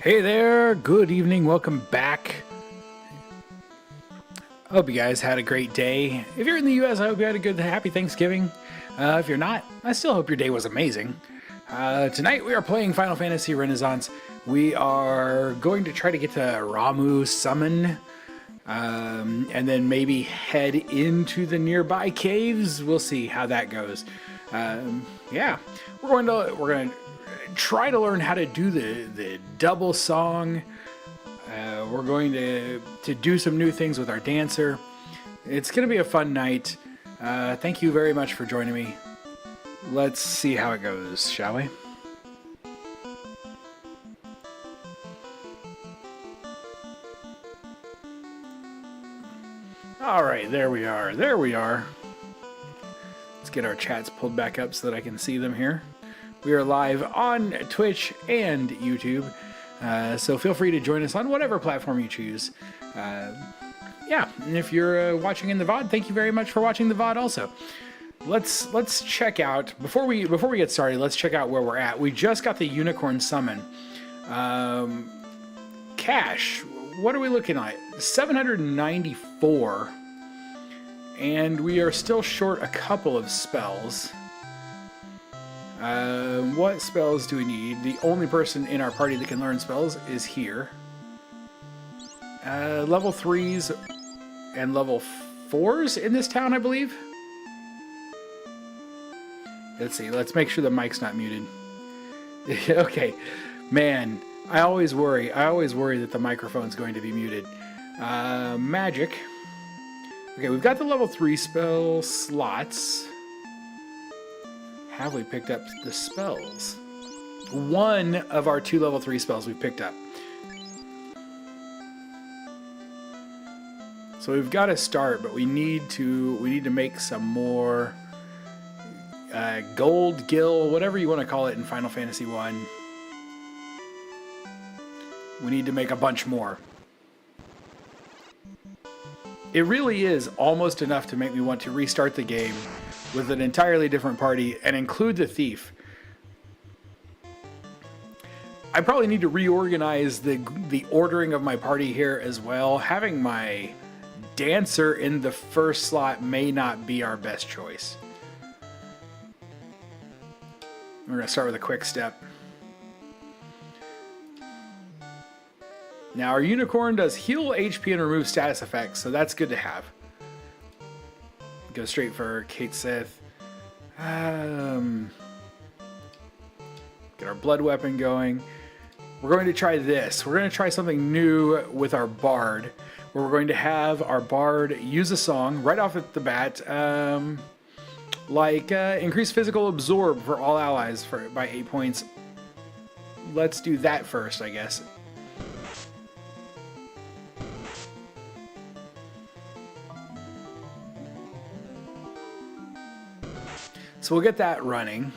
Hey there, good evening, welcome back. I hope you guys had a great day. If you're in the US, I hope you had a good, happy Thanksgiving. If you're not, I still hope your day was amazing. Tonight we are playing Final Fantasy Renaissance. We are going to try to get to Ramuh Summon, and then maybe head into the nearby caves. We'll see how that goes. Yeah, we're going to try to learn how to do the double song. We're going to do some new things with our dancer. It's going to be a fun night. Thank you very much for joining me. Let's see how it goes, shall we? All right, there we are. There we are. Let's get our chats pulled back up so that I can see them here. We are live on Twitch and YouTube, so feel free to join us on whatever platform you choose. Yeah, and if you're watching in the VOD, thank you very much for watching the VOD also. Let's check out, before we get started, let's check out where we're at. We just got the Unicorn Summon. Cash, what are we looking at? 794, and we are still short a couple of spells. What spells do we need? The only person in our party that can learn spells is here. Level 3s and level 4s in this town, I believe. Let's see, let's make sure the mic's not muted. Okay, man, I always worry that the microphone's going to be muted. Magic. Okay, we've got the level 3 spell slots. Have we picked up the spells? One of our 2 level 3 spells we picked up. So we've got to start, but we need to make some more gold gil, whatever you want to call it in Final Fantasy 1. We need to make a bunch more. It really is almost enough to make me want to restart the game with an entirely different party and include the thief. I probably need to reorganize the ordering of my party here as well. Having my dancer in the first slot may not be our best choice. We're going to start with a quick step. Now our unicorn does heal HP and remove status effects, so that's good to have. Go straight for Kate Sith. Get our blood weapon going. We're going to try this. We're going to try something new with our bard, where we're going to have our bard use a song right off at the bat, like increase physical absorb for all allies by 8 points. Let's do that first, I guess. So we'll get that running.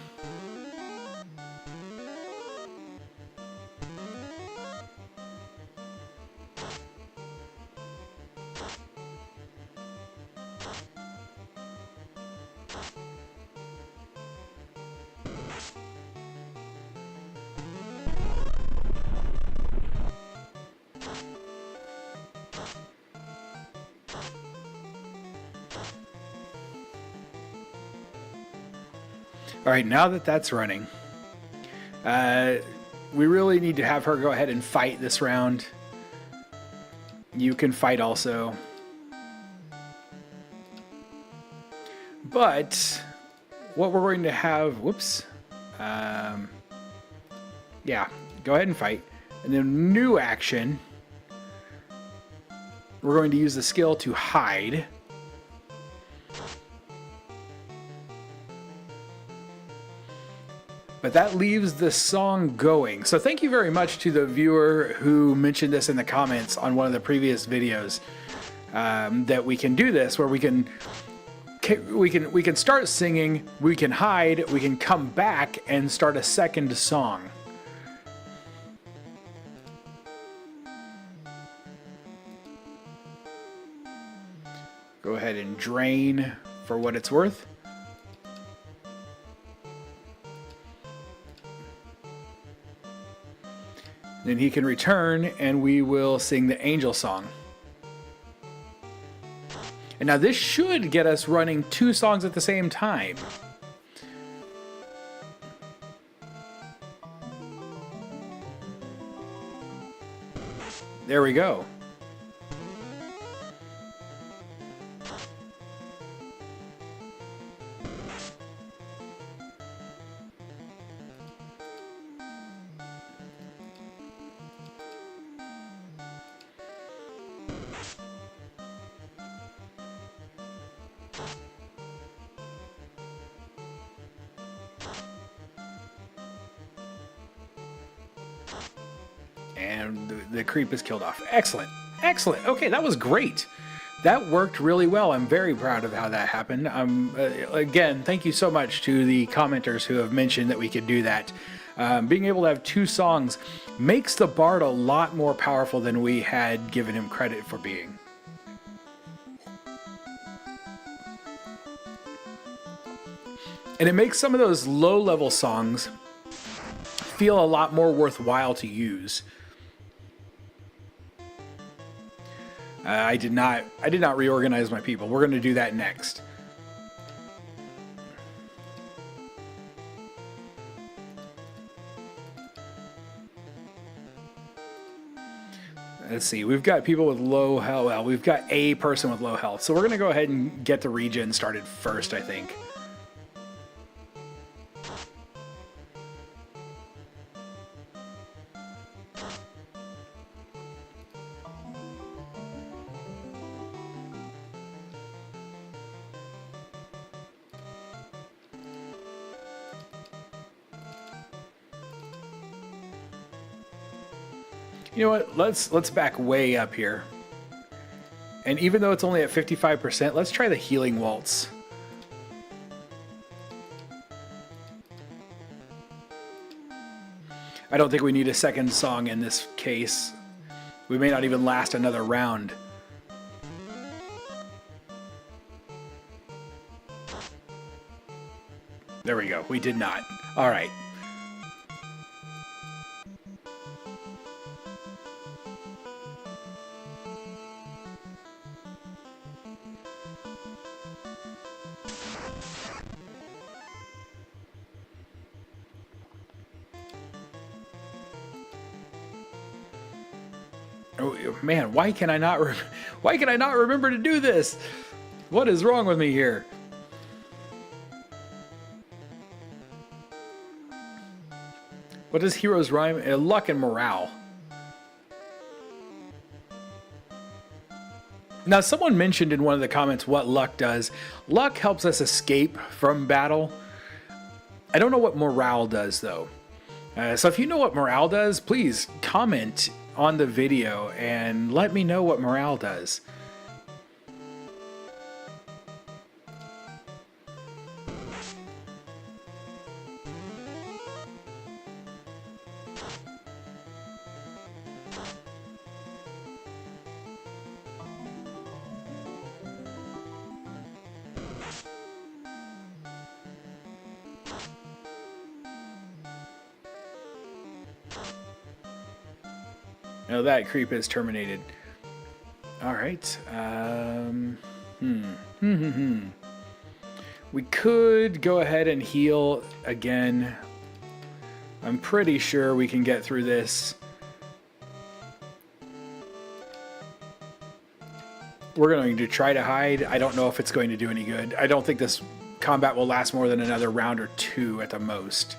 All right, now that that's running, we really need to have her go ahead and fight this round. You can fight also. But what we're going to have, whoops. Yeah, go ahead and fight. And then new action, we're going to use the skill to hide. But that leaves the song going. So thank you very much to the viewer who mentioned this in the comments on one of the previous videos, that we can do this, where we can start singing, we can hide, we can come back and start a second song. Go ahead and drain for what it's worth. Then he can return and we will sing the angel song. And now this should get us running 2 songs at the same time. There we go. And the creep is killed off. Excellent. Excellent. Okay, that was great. That worked really well. I'm very proud of how that happened. Again, thank you so much to the commenters who have mentioned that we could do that. Being able to have 2 songs makes the bard a lot more powerful than we had given him credit for being. And it makes some of those low-level songs feel a lot more worthwhile to use. I did not reorganize my people. We're going to do that next. Let's see. We've got people with low health. Well, we've got a person with low health. So we're going to go ahead and get the regen started first, I think. You know what? Let's back way up here. And even though it's only at 55%, let's try the healing waltz. I don't think we need a second song in this case. We may not even last another round. There we go. We did not. All right. Oh man, why can I not remember to do this? What is wrong with me here? What does heroes rhyme? Luck and morale. Now, someone mentioned in one of the comments what luck does. Luck helps us escape from battle. I don't know what morale does, though. So if you know what morale does, please comment on the video and let me know what morale does. No, that creep is terminated. All right. We could go ahead and heal again. I'm pretty sure we can get through this. We're going to try to hide. I don't know if it's going to do any good. I don't think this combat will last more than another round or 2 at the most.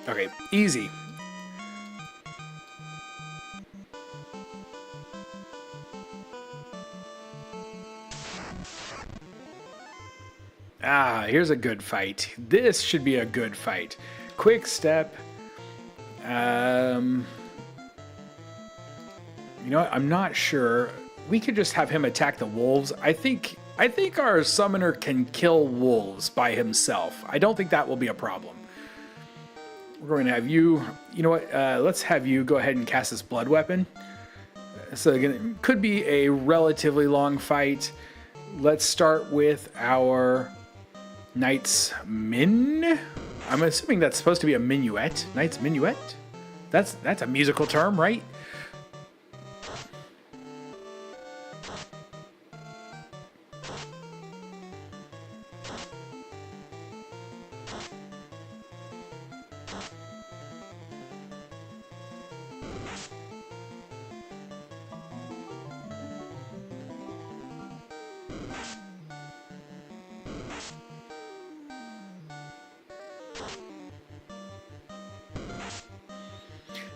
Okay, easy. Ah, here's a good fight. This should be a good fight. Quick step. You know what? I'm not sure. We could just have him attack the wolves. I think I think our summoner can kill wolves by himself. I don't think that will be a problem. We're going to have you, you know what, let's have you go ahead and cast this blood weapon. So again, it could be a relatively long fight. Let's start with our Knight's Min. I'm assuming that's supposed to be a minuet. Knight's Minuet? That's a musical term, right?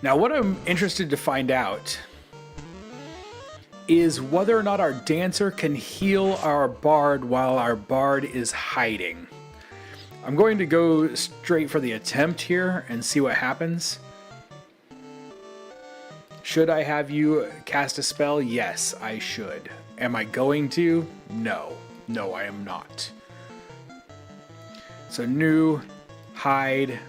Now, what I'm interested to find out is whether or not our dancer can heal our bard while our bard is hiding. I'm going to go straight for the attempt here and see what happens. Should I have you cast a spell? Yes, I should. Am I going to? No. No, I am not. So new, hide.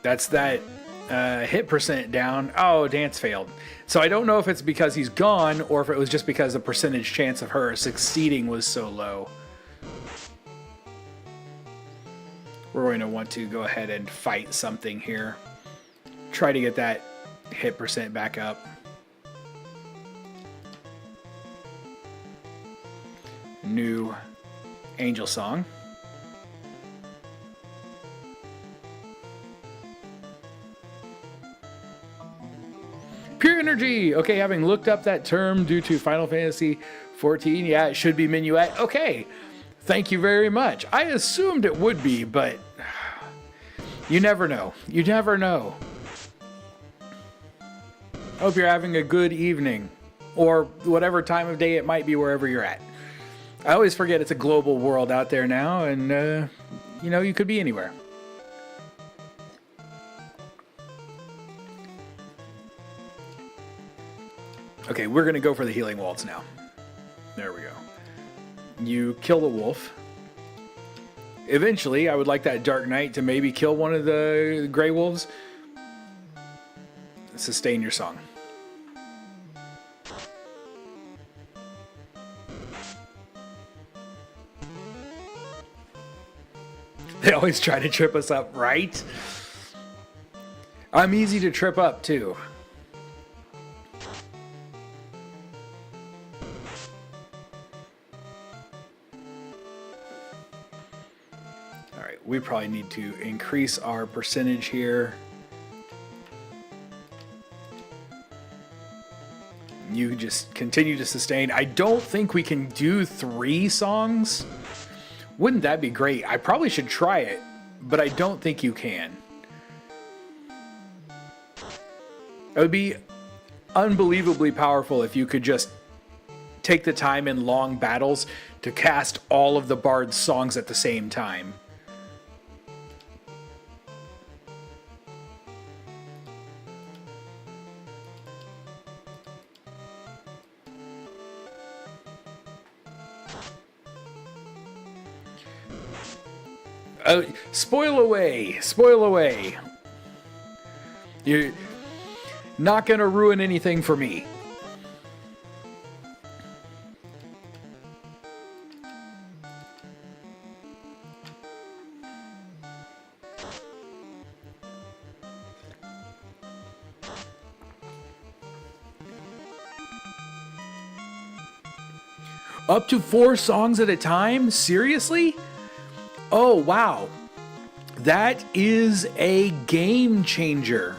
That's that hit percent down. Oh, dance failed. So I don't know if it's because he's gone or if it was just because the percentage chance of her succeeding was so low. We're going to want to go ahead and fight something here. Try to get that hit percent back up. New Angel Song. Pure energy. Okay, having looked up that term due to Final Fantasy 14, yeah, it should be minuet. Okay, thank you very much. I assumed it would be, but you never know. You never know. Hope you're having a good evening, or whatever time of day it might be wherever you're at. I always forget it's a global world out there now, and you know, you could be anywhere. Okay, we're going to go for the healing waltz now. There we go. You kill the wolf. Eventually, I would like that Dark Knight to maybe kill one of the Grey Wolves. Sustain your song. They always try to trip us up, right? I'm easy to trip up, too. We probably need to increase our percentage here. You just continue to sustain. I don't think we can do 3 songs. Wouldn't that be great? I probably should try it, but I don't think you can. It would be unbelievably powerful if you could just take the time in long battles to cast all of the bard's songs at the same time. Spoil away. Spoil away. You're not going to ruin anything for me. Up to 4 songs at a time? Seriously? Oh, wow. That is a game changer.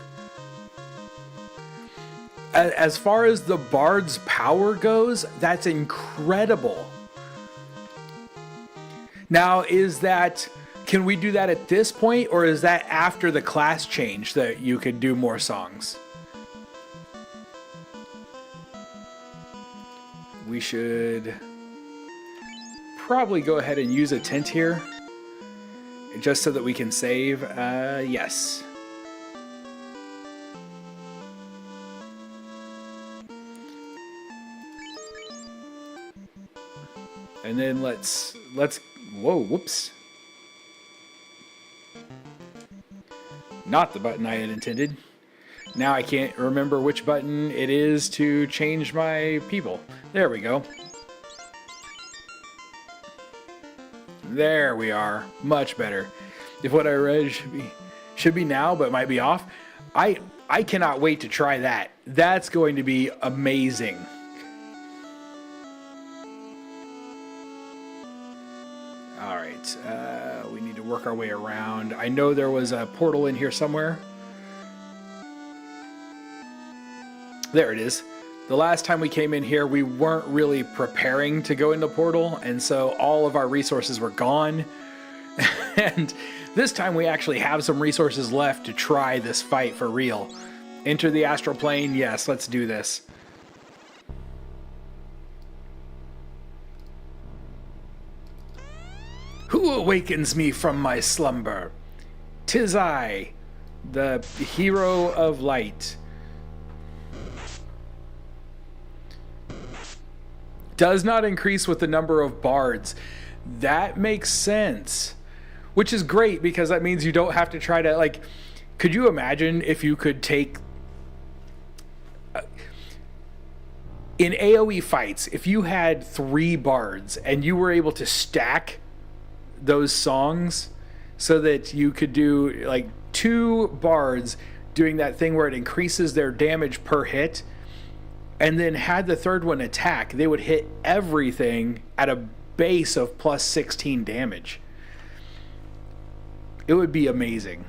As far as the bard's power goes, that's incredible. Now, can we do that at this point, or is that after the class change that you could do more songs? We should probably go ahead and use a tent here. just so that we can save. Yes. And then let's whoa, whoops. Not the button I had intended. Now I can't remember which button it is to change my people. There we go. There we are. Much better. If what I read should be now, but might be off. I cannot wait to try that. That's going to be amazing. All right. We need to work our way around. I know there was a portal in here somewhere. There it is. The last time we came in here, we weren't really preparing to go into portal, and so all of our resources were gone. And this time we actually have some resources left to try this fight for real. Enter the astral plane. Yes, let's do this. Who awakens me from my slumber? 'Tis I, the hero of light. Does not increase with the number of bards. That makes sense. Which is great because that means you don't have to try to, like, could you imagine if you could take in AoE fights, if you had 3 bards and you were able to stack those songs so that you could do like 2 bards doing that thing where it increases their damage per hit, and then had the third one attack, they would hit everything at a base of plus 16 damage. It would be amazing.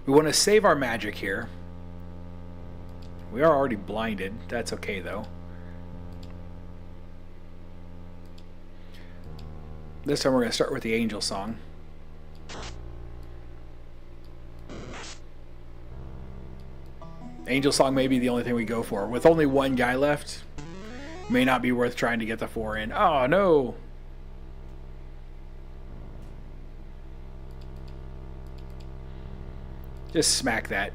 We want to save our magic here. We are already blinded. That's okay though. This time we're going to start with the angel song. Angel song may be the only thing we go for. With only 1 guy left, may not be worth trying to get the 4 in. Oh no! Just smack that.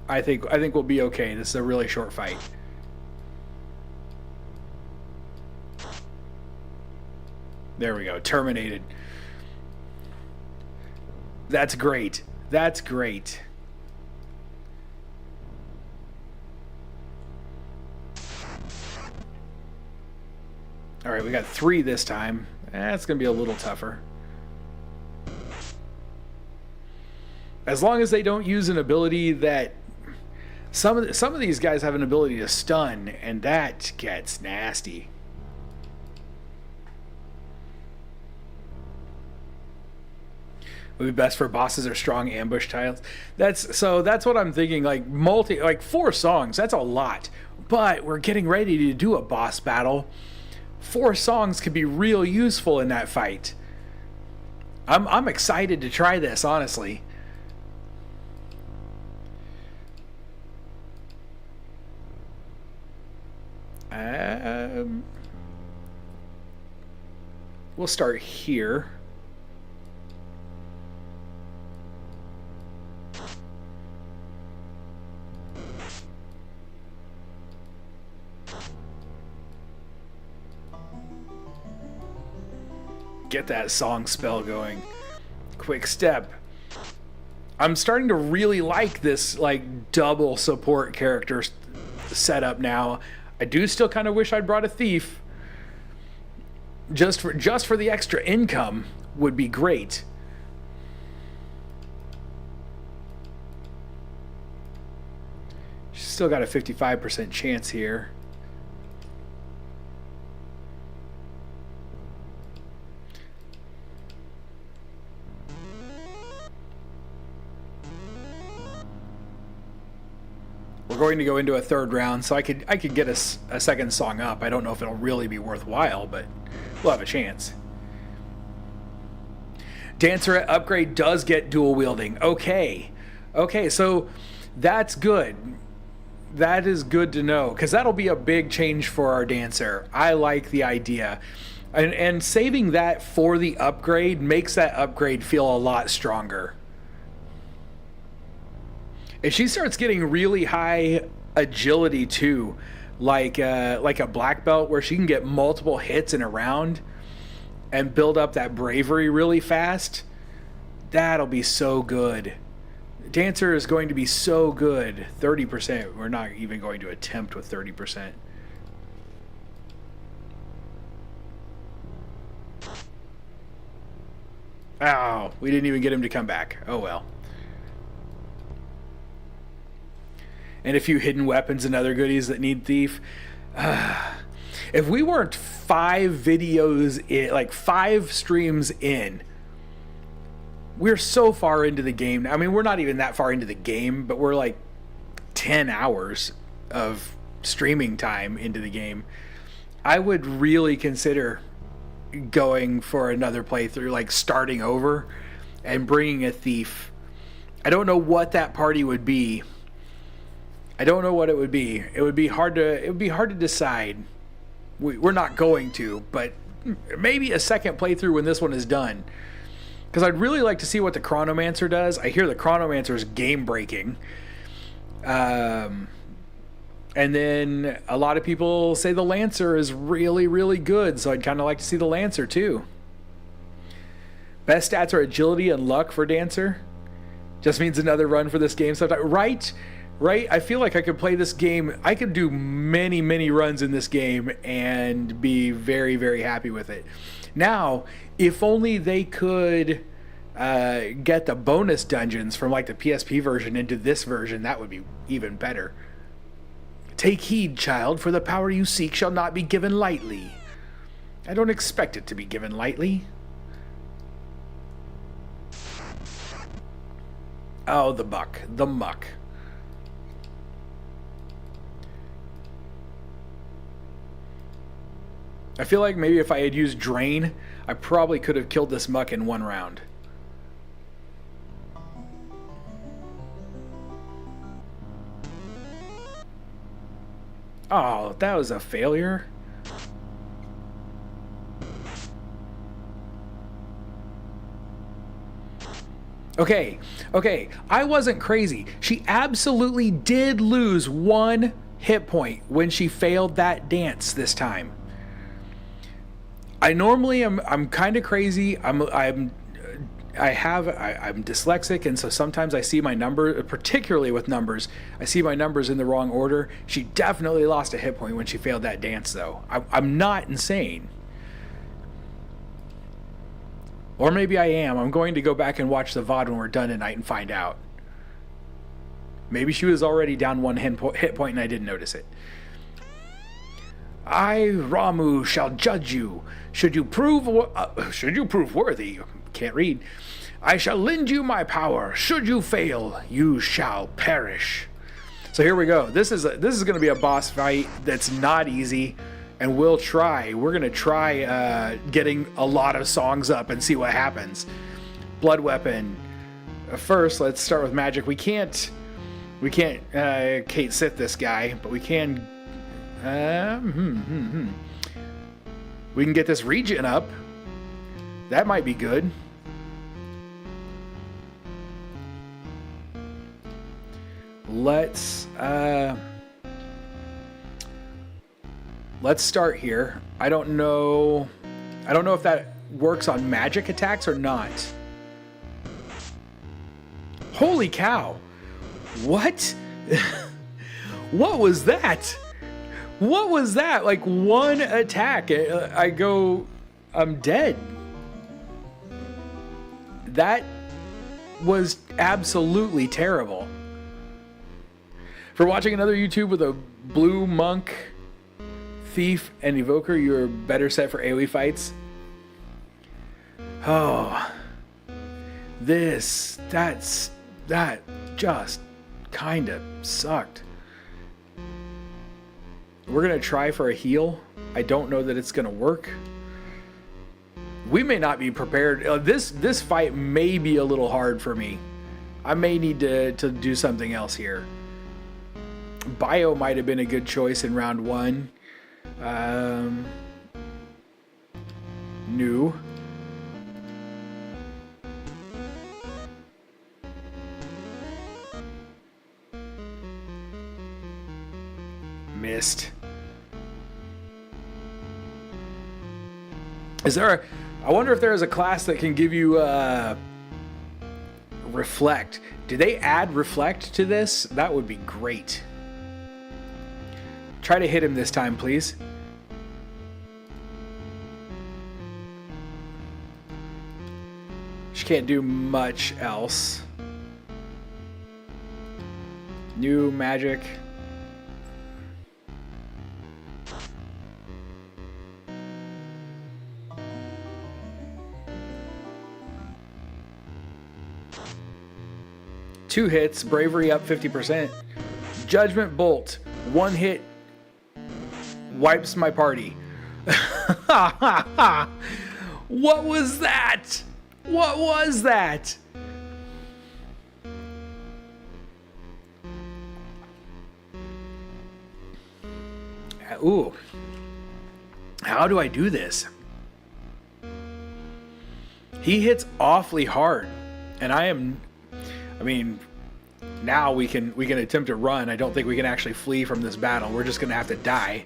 I think we'll be okay. This is a really short fight. There we go. Terminated. That's great. That's great. All right, we got 3 this time. That's going to be a little tougher. As long as they don't use an ability that some of these guys have an ability to stun, and that gets nasty. Would be best for bosses or strong ambush tiles. That's what I'm thinking. Like 4 songs. That's a lot. But we're getting ready to do a boss battle. 4 songs could be real useful in that fight. I'm excited to try this, honestly. We'll start here. Get that song spell going. Quick step. I'm starting to really like this like double support character setup now. I do still kind of wish I'd brought a thief. Just for the extra income would be great. She's still got a 55% chance here. We're going to go into a 3rd round, so I could get a 2nd song up. I don't know if it'll really be worthwhile, but we'll have a chance. Dancer upgrade does get dual wielding. Okay, so that's good. That is good to know, because that'll be a big change for our dancer. I like the idea. And saving that for the upgrade makes that upgrade feel a lot stronger. If she starts getting really high agility too, like a black belt where she can get multiple hits in a round and build up that bravery really fast, that'll be so good. Dancer is going to be so good. 30%. We're not even going to attempt with 30%. Oh, we didn't even get him to come back. Oh well. And a few hidden weapons and other goodies that need thief. If we weren't 5 videos in, like 5 streams in, we're so far into the game. I mean, we're not even that far into the game, but we're like 10 hours of streaming time into the game. I would really consider going for another playthrough, like starting over and bringing a thief. I don't know what that party would be. I don't know what it would be. It would be hard to decide. We're not going to, but maybe a second playthrough when this one is done. Because I'd really like to see what the Chronomancer does. I hear the Chronomancer is game breaking. And then a lot of people say the Lancer is really, really good. So I'd kind of like to see the Lancer too. Best stats are agility and luck for Dancer. Just means another run for this game sometime. Right? I feel like I could play this game. I could do many, many runs in this game and be very, very happy with it. Now, if only they could get the bonus dungeons from like the PSP version into this version, that would be even better. Take heed, child, for the power you seek shall not be given lightly. I don't expect it to be given lightly. Oh, the muck. I feel like maybe if I had used Drain, I probably could have killed this muck in 1 round. Oh, that was a failure. Okay, I wasn't crazy. She absolutely did lose 1 hit point when she failed that dance this time. I normally I'm kind of crazy. I'm dyslexic, and so sometimes I see my number, particularly with numbers, I see my numbers in the wrong order. She definitely lost a hit point when she failed that dance, though. I'm not insane. Or maybe I am. I'm going to go back and watch the VOD when we're done tonight and find out. Maybe she was already down 1 hit point and I didn't notice it. I, Ramu, shall judge you. Should you prove worthy, can't read, I shall lend you my power. Should you fail, you shall perish. So here we go. This is going to be a boss fight that's not easy, and we're going to try getting a lot of songs up and see what happens. Blood weapon. First, let's start with magic. We can't Kate Sith this guy, but we can. We can get this regen up. That might be good. Let's start here. I don't know if that works on magic attacks or not. Holy cow. What? What was that? What was that? Like 1 attack, I'm dead. That was absolutely terrible. For watching another YouTube with a blue monk, thief, and evoker, you're better set for AoE fights. Oh, that just kind of sucked. We're going to try for a heal. I don't know that it's going to work. We may not be prepared. This fight may be a little hard for me. I may need to do something else here. Bio might have been a good choice in round 1. New. Missed. Is there I wonder if there is a class that can give you reflect. Do they add reflect to this? That would be great. Try to hit him this time, please. She can't do much else. New magic. Two hits, bravery up 50%. Judgment bolt, one hit, wipes my party. What was that? What was that? Ooh. How do I do this? He hits awfully hard, and I mean, now we can attempt to run. I don't think we can actually flee from this battle. We're just gonna have to die.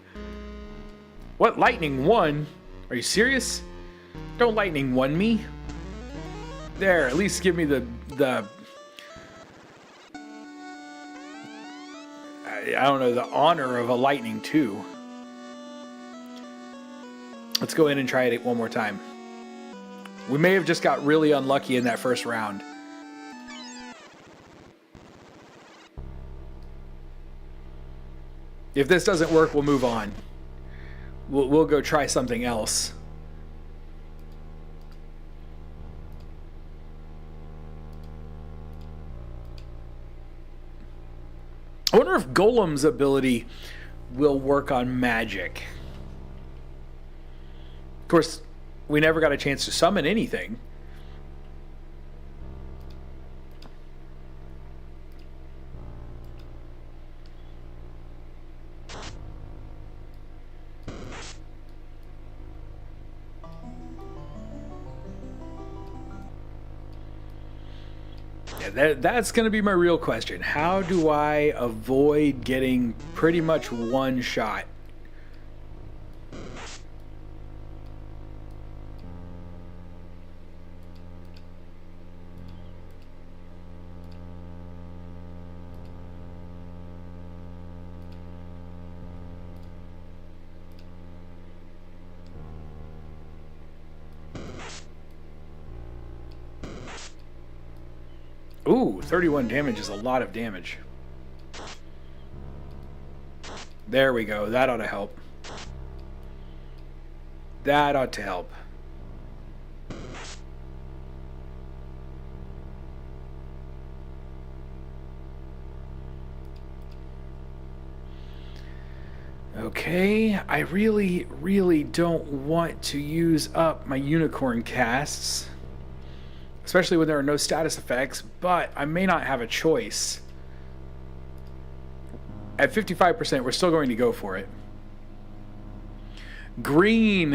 What, lightning won? Are you serious? Don't lightning won me. There, at least give me the I don't know, the honor of a lightning too. Let's go in and try it one more time. We may have just got really unlucky in that first round. If this doesn't work, we'll move on. We'll go try something else. I wonder if Golem's ability will work on magic. Of course, we never got a chance to summon anything. That's going to be my real question. How do I avoid getting pretty much one shot? Ooh, 31 damage is a lot of damage. There we go. That ought to help. That ought to help. Okay, I really don't want to use up my unicorn casts. Especially when there are no status effects, but I may not have a choice. At 55%, we're still going to go for it. Green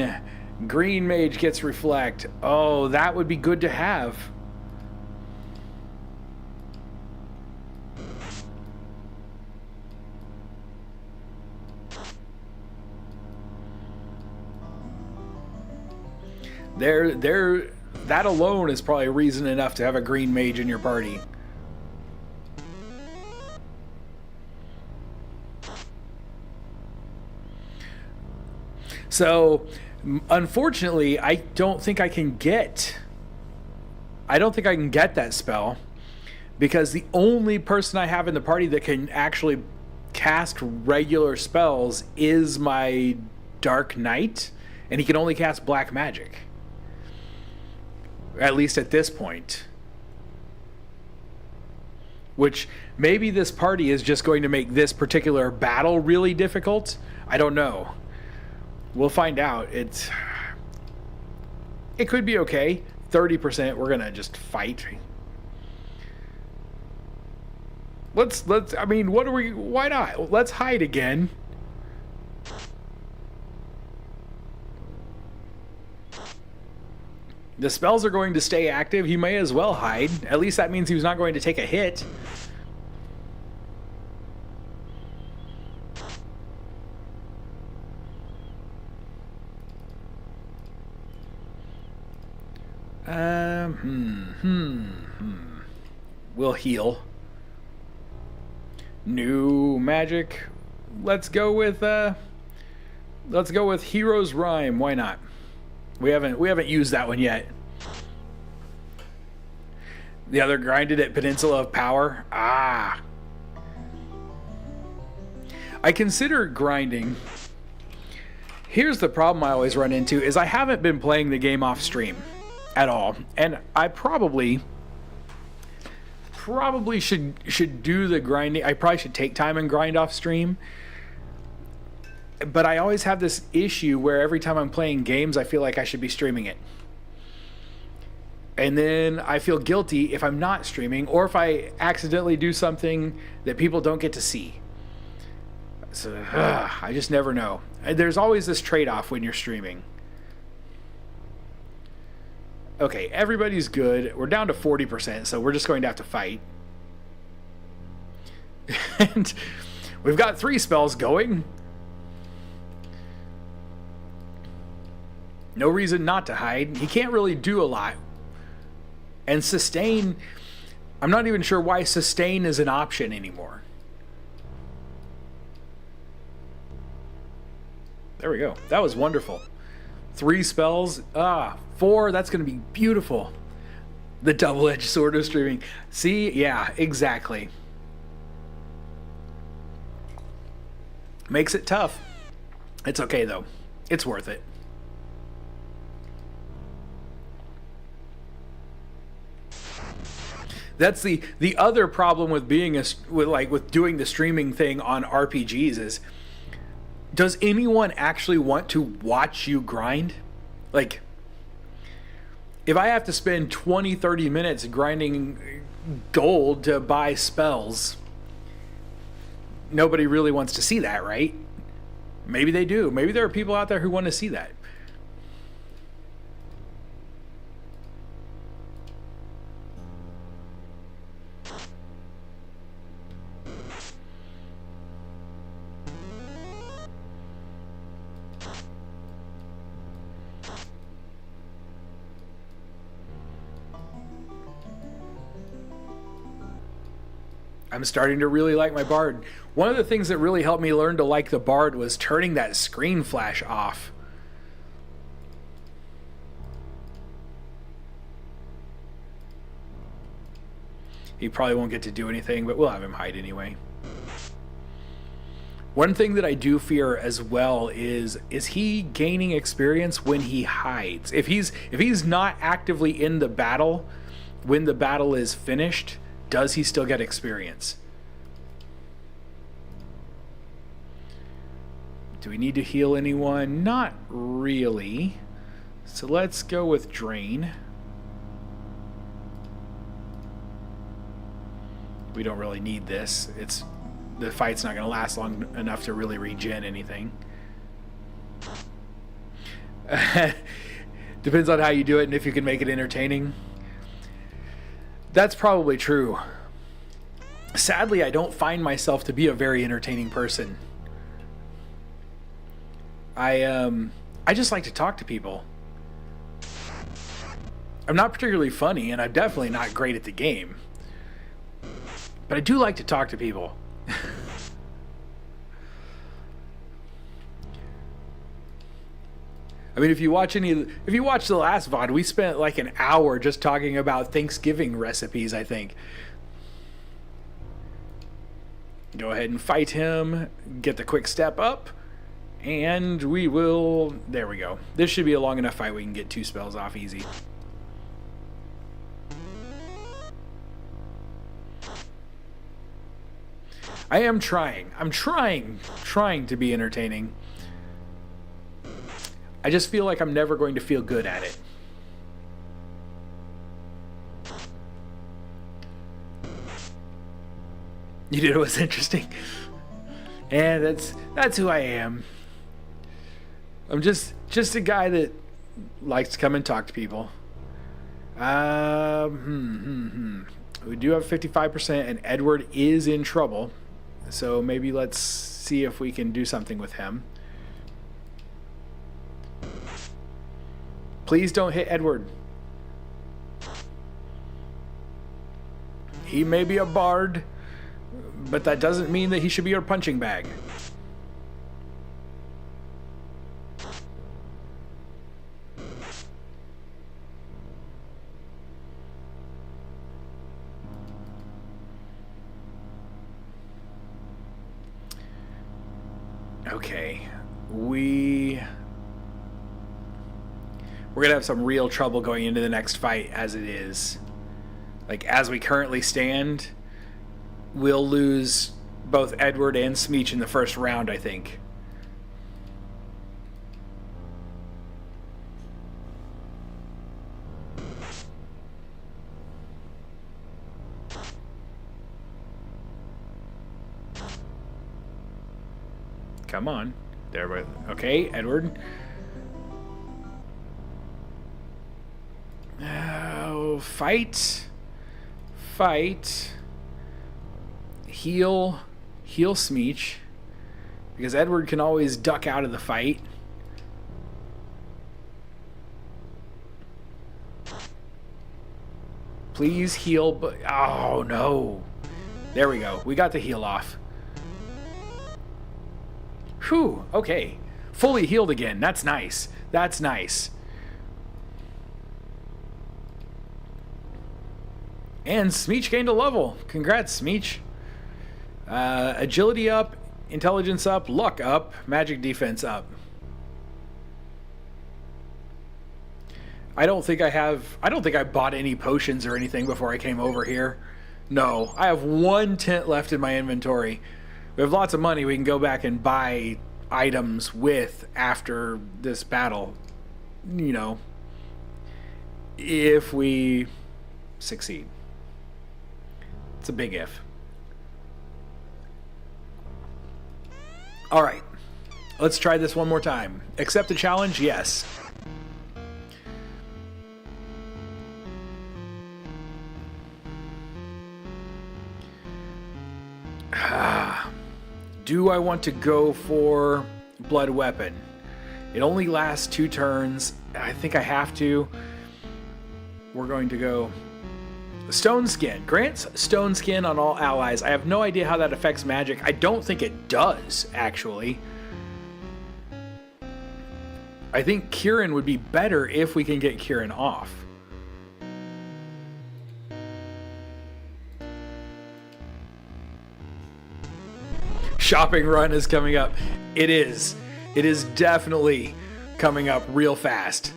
mage gets reflect. Oh, that would be good to have. That alone is probably reason enough to have a green mage in your party. So, unfortunately, I don't think I can get that spell, because the only person I have in the party that can actually cast regular spells is my Dark Knight, and he can only cast black magic. At least at this point. Which, maybe this party is just going to make this particular battle really difficult. I don't know. We'll find out. It could be okay. 30%, we're gonna just fight. I mean, why not? Let's hide The spells are going to stay active. He may as well hide. At least that means he was not going to take a hit. We'll heal. New magic. Let's go with Hero's Rhyme. Why not? We haven't used that one yet. The other grinded at Peninsula of Power. Ah. I consider grinding. Here's the problem I always run into is I haven't been playing the game off stream at all. And I probably should do the grinding. I probably should take time and grind off stream. But I always have this issue where every time I'm playing games, I feel like I should be streaming it. And then I feel guilty if I'm not streaming or if I accidentally do something that people don't get to see. So I just never know. There's always this trade-off when you're streaming. Okay, everybody's good. We're down to 40%, so we're just going to have to fight. And we've got 3 spells going. No reason not to hide. He can't really do a lot. And sustain, I'm not even sure why sustain is an option anymore. There we go. That was wonderful. 3 spells. 4. That's going to be beautiful. The double-edged sword of streaming. See? Yeah, exactly. Makes it tough. It's okay, though. It's worth it. That's the other problem with being with doing the streaming thing on RPGs is, does anyone actually want to watch you grind? Like, if I have to spend 20-30 minutes grinding gold to buy spells, nobody really wants to see that, right? Maybe they do. Maybe there are people out there who want to see that. I'm starting to really like my bard. One of the things that really helped me learn to like the bard was turning that screen flash off. He probably won't get to do anything, but we'll have him hide anyway. One thing that I do fear as well is he gaining experience when he hides? If he's not actively in the battle when the battle is finished, does he still get experience? Do we need to heal anyone? Not really. So let's go with Drain. We don't really need this. The fight's not going to last long enough to really regen anything. Depends on how you do it and if you can make it entertaining. That's probably true. Sadly, I don't find myself to be a very entertaining person. I just like to talk to people. I'm not particularly funny, and I'm definitely not great at the game. But I do like to talk to people. I mean, if you watch the last VOD, we spent like an hour just talking about Thanksgiving recipes, I think. Go ahead and fight him, get the quick step up, and we will... There we go. This should be a long enough fight we can get 2 spells off easy. I am trying. I'm trying to be entertaining. I just feel like I'm never going to feel good at it. You did what's interesting. And that's who I am. I'm just a guy that likes to come and talk to people. We do have 55%, and Edward is in trouble. So maybe let's see if we can do something with him. Please don't hit Edward. He may be a bard, but that doesn't mean that he should be your punching bag. Okay, we're gonna have some real trouble going into the next fight as it is. Like, as we currently stand, we'll lose both Edward and Smeech in the first round, I think. Come on. There we okay, Edward. Fight. Fight. Heal Smeech. Because Edward can always duck out of the fight. Please heal, but oh no. There we go. We got the heal off. Whew, okay. Fully healed again. That's nice. That's nice. And Smeech gained a level. Congrats, Smeech. Agility up, intelligence up, luck up, magic defense up. I don't think I bought any potions or anything before I came over here. No, I have 1 tent left in my inventory. We have lots of money we can go back and buy items with after this battle. You know, if we succeed. It's a big if. All right, let's try this one more time. Accept the challenge? Yes. Do I want to go for Blood Weapon? It only lasts 2 turns. I think I have to. We're going to go Stone Skin. Grants Stone Skin on all allies. I have no idea how that affects magic. I don't think it does, actually. I think Kieran would be better if we can get Kieran off. Shopping run is coming up. It is. It is definitely coming up real fast.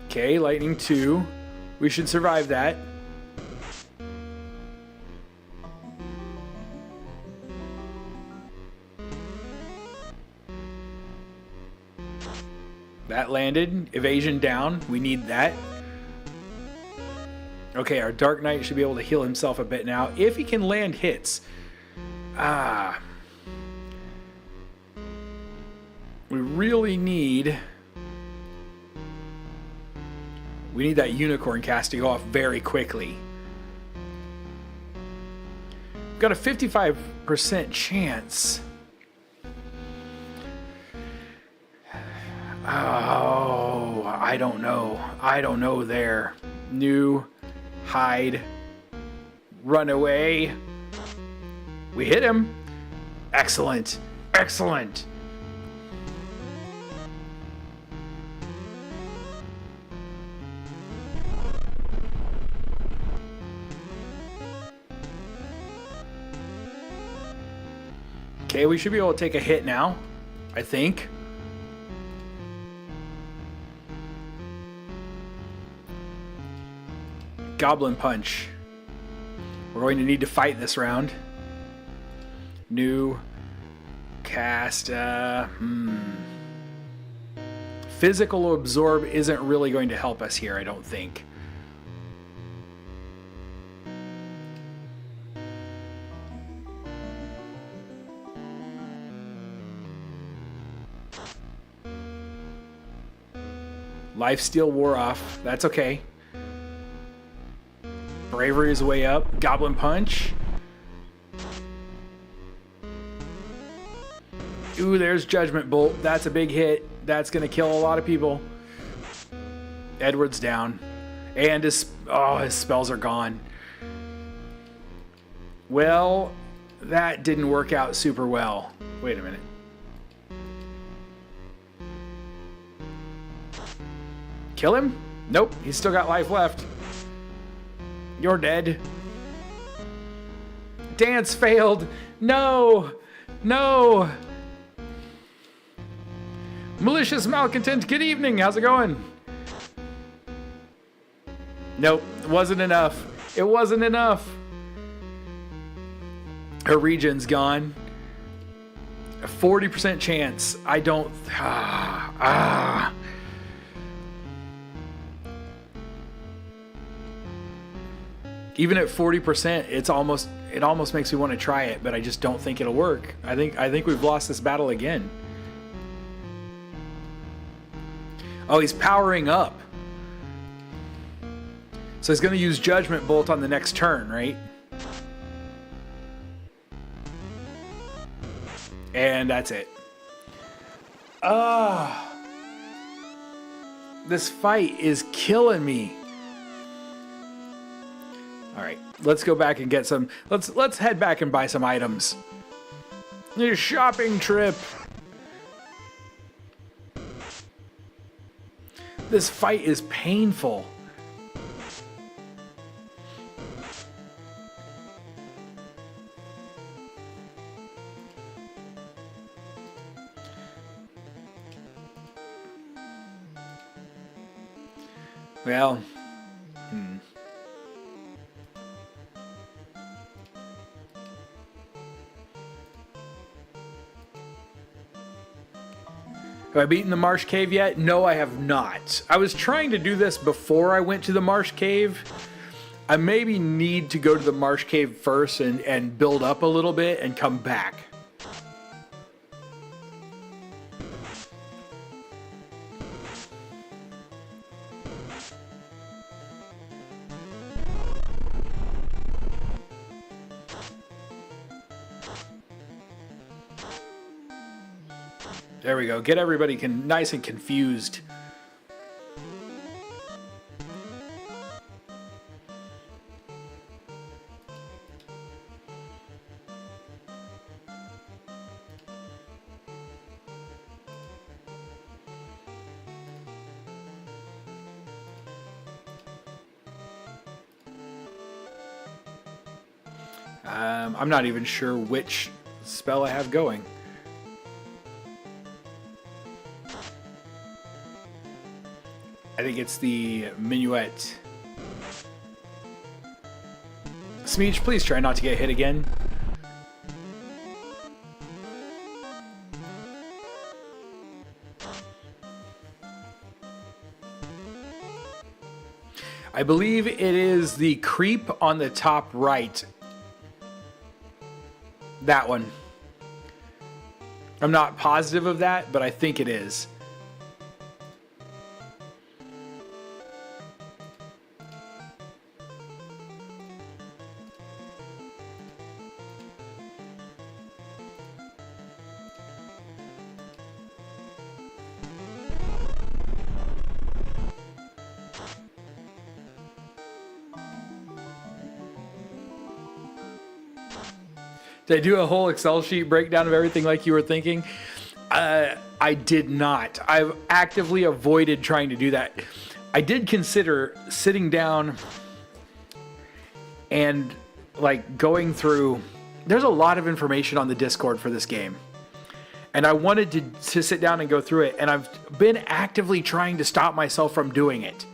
Okay, lightning 2. We should survive that. That landed. Evasion down. We need that. Okay, our Dark Knight should be able to heal himself a bit now, if he can land hits. We really need... We need that Unicorn cast to go off very quickly. We've got a 55% chance. Oh, I don't know. I don't know there. New... Hide. Run away. We hit him. Excellent. Excellent. Okay, we should be able to take a hit now, I think. Goblin Punch. We're going to need to fight this round. New cast. Physical Absorb isn't really going to help us here, I don't think. Life steal wore off. That's okay. Bravery is way up. Goblin punch. Ooh, there's Judgment Bolt. That's a big hit. That's going to kill a lot of people. Edward's down. And his spells are gone. Well, that didn't work out super well. Wait a minute. Kill him? Nope, he's still got life left. You're dead. Dance failed. No! No! Malicious malcontent, good evening. How's it going? Nope, it wasn't enough. It wasn't enough. Her regen's gone. A 40% chance. I don't... Even at 40%, it almost makes me want to try it, but I just don't think it'll work. I think we've lost this battle again. Oh, he's powering up. So he's going to use Judgment Bolt on the next turn, right? And that's it. This fight is killing me. All right, let's go back and get some. Let's head back and buy some items. Your shopping trip. This fight is painful. Well, Have I beaten the Marsh Cave yet? No, I have not. I was trying to do this before I went to the Marsh Cave. I maybe need to go to the Marsh Cave first and build up a little bit and come back. There we go. Get everybody nice and confused. I'm not even sure which spell I have going. I think it's the Minuet. Smeech, please try not to get hit again. I believe it is the creep on the top right. That one. I'm not positive of that, but I think it is. Did I do a whole Excel sheet breakdown of everything like you were thinking? I did not. I've actively avoided trying to do that. I did consider sitting down and like going through. There's a lot of information on the Discord for this game. And I wanted to sit down and go through it. And I've been actively trying to stop myself from doing it.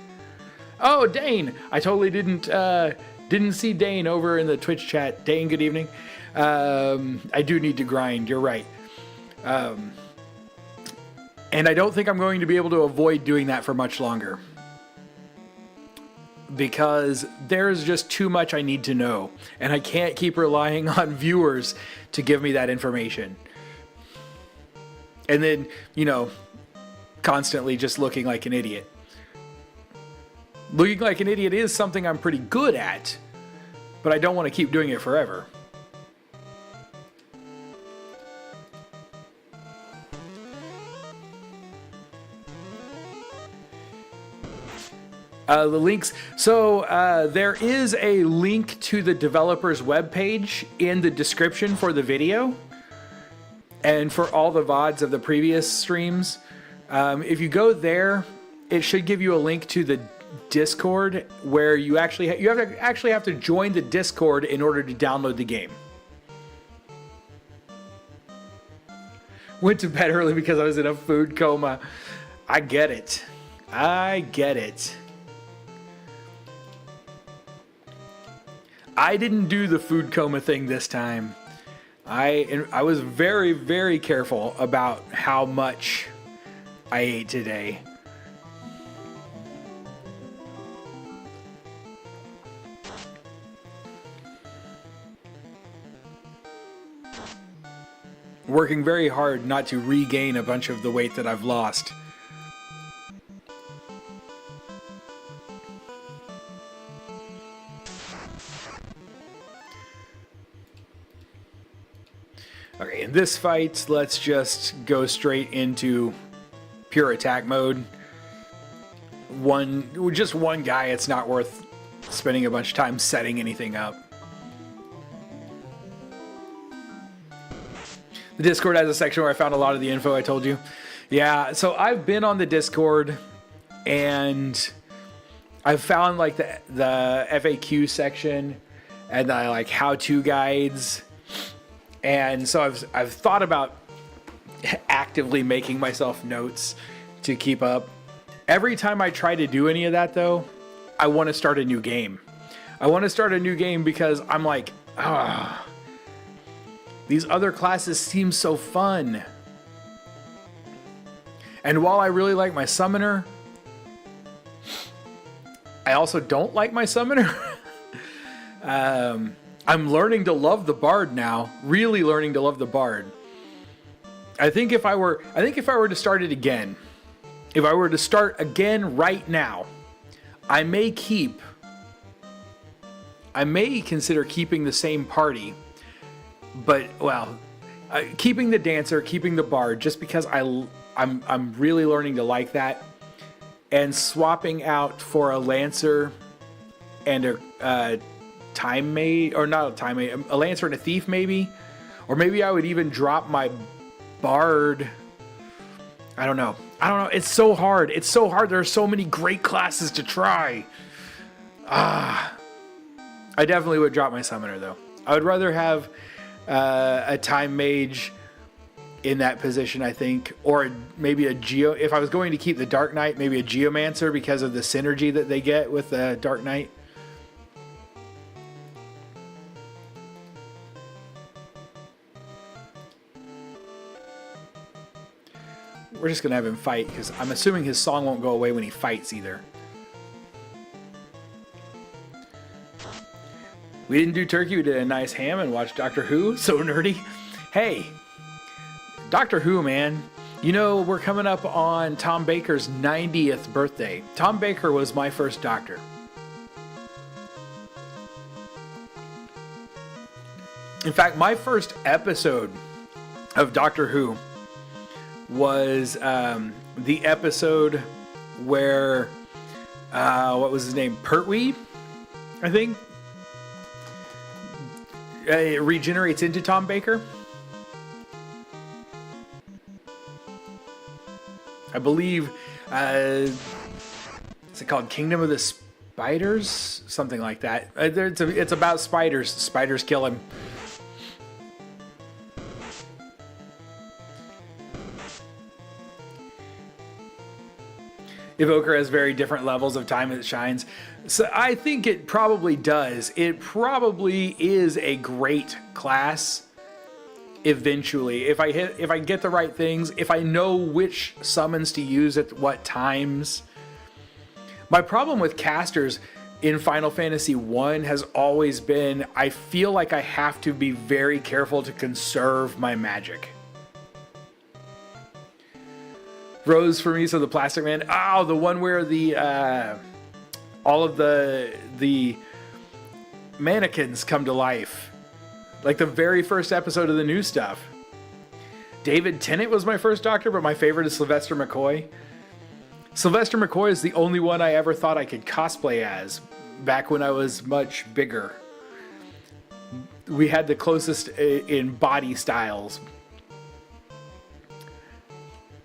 Oh, Dane. I totally didn't see Dane over in the Twitch chat. Dane, good evening. I do need to grind. You're right. And I don't think I'm going to be able to avoid doing that for much longer. Because there's just too much I need to know. And I can't keep relying on viewers to give me that information. And then, constantly just looking like an idiot. Looking like an idiot is something I'm pretty good at, but I don't want to keep doing it forever. The links. So there is a link to the developer's webpage in the description for the video and for all the VODs of the previous streams. If you go there, it should give you a link to the Discord where you actually have to join the Discord in order to download the game. Went to bed early because I was in a food coma. I get it. I get it. I didn't do the food coma thing this time. I was very, very careful about how much I ate today. Working very hard not to regain a bunch of the weight that I've lost. Okay, in this fight, let's just go straight into pure attack mode. Just one guy, it's not worth spending a bunch of time setting anything up. The Discord has a section where I found a lot of the info I told you. Yeah, so I've been on the Discord and I've found like the FAQ section and the like how-to guides. And so I've thought about actively making myself notes to keep up. Every time I try to do any of that though, I want to start a new game. I want to start a new game because I'm like, these other classes seem so fun. And while I really like my summoner, I also don't like my summoner. I'm learning to love the bard now. Really learning to love the bard. I think if I were to start it again, if I were to start again right now, I may consider keeping the same party, but well, keeping the dancer, keeping the bard, just because I'm really learning to like that, and swapping out for a lancer and a time mate, or not a time mate, a lancer and a thief maybe, or maybe I would even drop my bard. I don't know. It's so hard. There are so many great classes to try. I definitely would drop my summoner though. I would rather have a time mage in that position, I think, or maybe a geo. If I was going to keep the Dark Knight, maybe a geomancer because of the synergy that they get with the Dark Knight. We're just going to have him fight because I'm assuming his song won't go away when he fights either. We didn't do turkey, we did a nice ham and watched Doctor Who. So nerdy. Hey, Doctor Who, man. You know, we're coming up on Tom Baker's 90th birthday. Tom Baker was my first Doctor. In fact, my first episode of Doctor Who was the episode where, what was his name? Pertwee, I think. It regenerates into Tom Baker. I believe, is it called Kingdom of the Spiders? Something like that. It's about spiders. Spiders kill him. Evoker has very different levels of time it shines. So I think it probably does. It probably is a great class eventually. If I get the right things, if I know which summons to use at what times. My problem with casters in Final Fantasy 1 has always been I feel like I have to be very careful to conserve my magic. Rose for me, so the Plastic Man. Oh, the one where the all of the mannequins come to life. Like the very first episode of the new stuff. David Tennant was my first Doctor, but my favorite is Sylvester McCoy. Sylvester McCoy is the only one I ever thought I could cosplay as back when I was much bigger. We had the closest in body styles.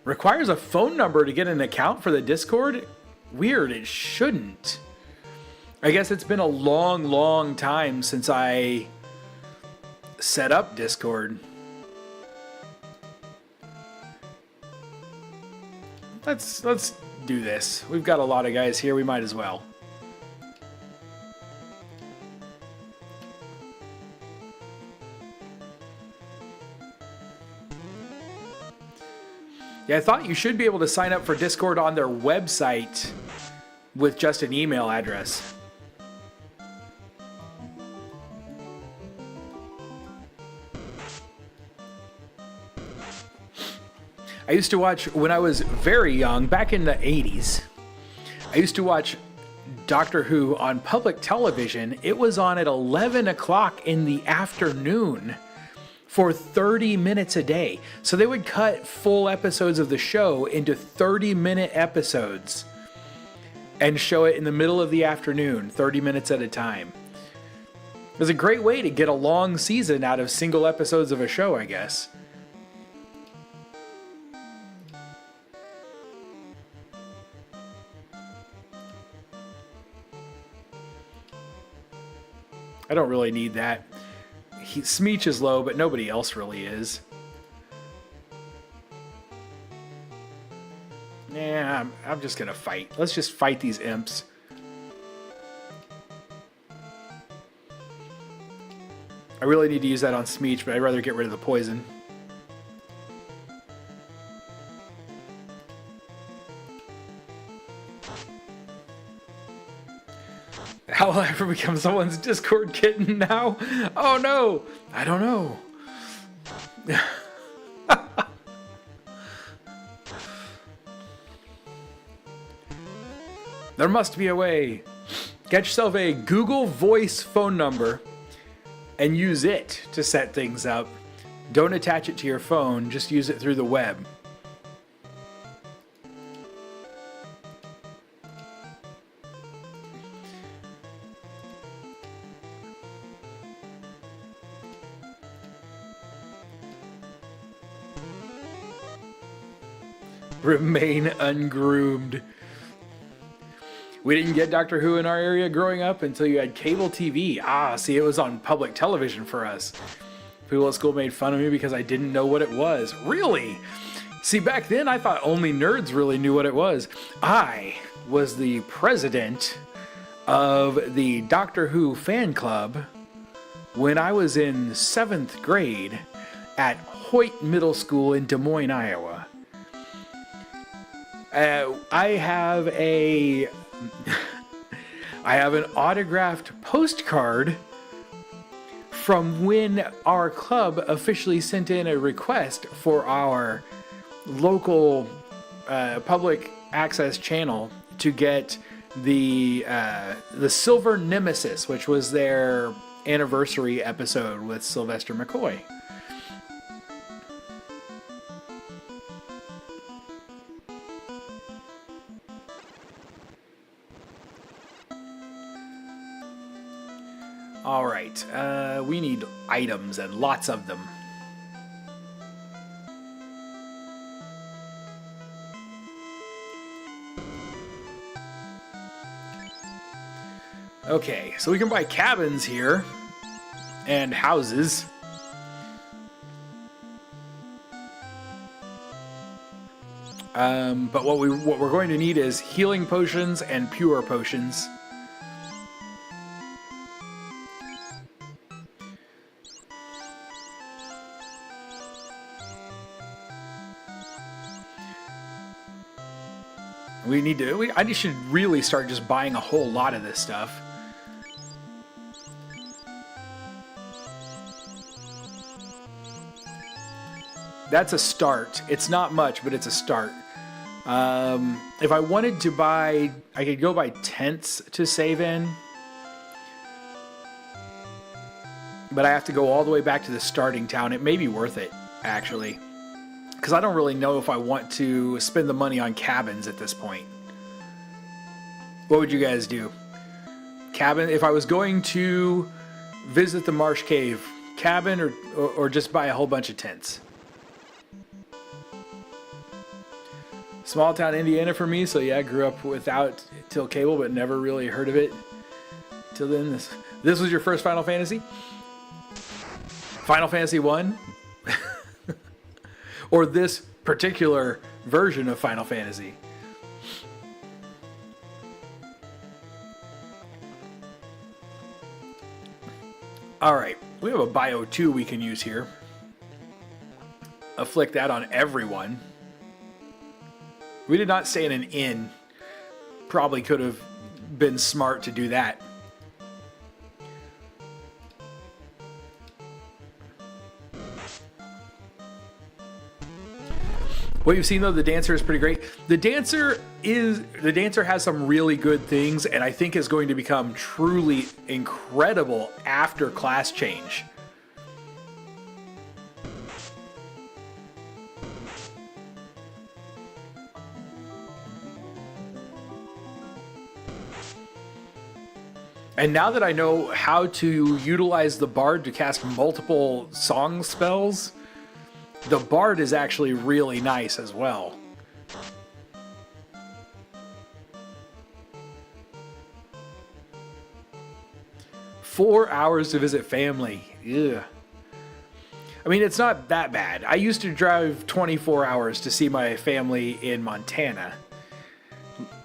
Requires a phone number to get an account for the Discord? Weird, it shouldn't. I guess it's been a long, long time since I set up Discord. Let's do this. We've got a lot of guys here, we might as well. Yeah, I thought you should be able to sign up for Discord on their website with just an email address. I used to watch, when I was very young, back in the 80s, I used to watch Doctor Who on public television. It was on at 11 o'clock in the afternoon for 30 minutes a day. So they would cut full episodes of the show into 30-minute episodes and show it in the middle of the afternoon, 30 minutes at a time. It was a great way to get a long season out of single episodes of a show, I guess. I don't really need that. Smeech is low, but nobody else really is. Yeah, I'm just gonna fight. Let's just fight these imps. I really need to use that on Smeech, but I'd rather get rid of the poison. How will I ever become someone's Discord kitten now? Oh no! I don't know. There must be a way. Get yourself a Google Voice phone number and use it to set things up. Don't attach it to your phone, just use it through the web. Remain ungroomed. We didn't get Doctor Who in our area growing up until you had cable TV. Ah, see, it was on public television for us. People at school made fun of me because I didn't know what it was. Really? See, back then I thought only nerds really knew what it was. I was the president of the Doctor Who fan club when I was in 7th grade at Hoyt Middle School in Des Moines, Iowa. I have an autographed postcard from when our club officially sent in a request for our local public access channel to get the Silver Nemesis, which was their anniversary episode with Sylvester McCoy. All right, we need items and lots of them. Okay, so we can buy cabins here and houses. But what we're going to need is healing potions and pure potions. I should really start just buying a whole lot of this stuff. That's a start. It's not much, but it's a start. If I wanted to buy, I could go buy tents to save in. But I have to go all the way back to the starting town. It may be worth it, actually. Because I don't really know if I want to spend the money on cabins at this point. What would you guys do? Cabin, if I was going to visit the Marsh Cave, cabin or just buy a whole bunch of tents? Small town Indiana for me, so yeah, I grew up without till cable, but never really heard of it till then. This was your first Final Fantasy? Final Fantasy 1? Or this particular version of Final Fantasy? Alright, we have a Bio 2 we can use here. Afflict that on everyone. We did not stay in an inn. Probably could have been smart to do that. What you've seen though, the dancer is pretty great. The dancer has some really good things, and I think is going to become truly incredible after class change. And now that I know how to utilize the bard to cast multiple song spells, the bard is actually really nice as well. Four hours to visit family. Ugh. I mean, it's not that bad. I used to drive 24 hours to see my family in Montana.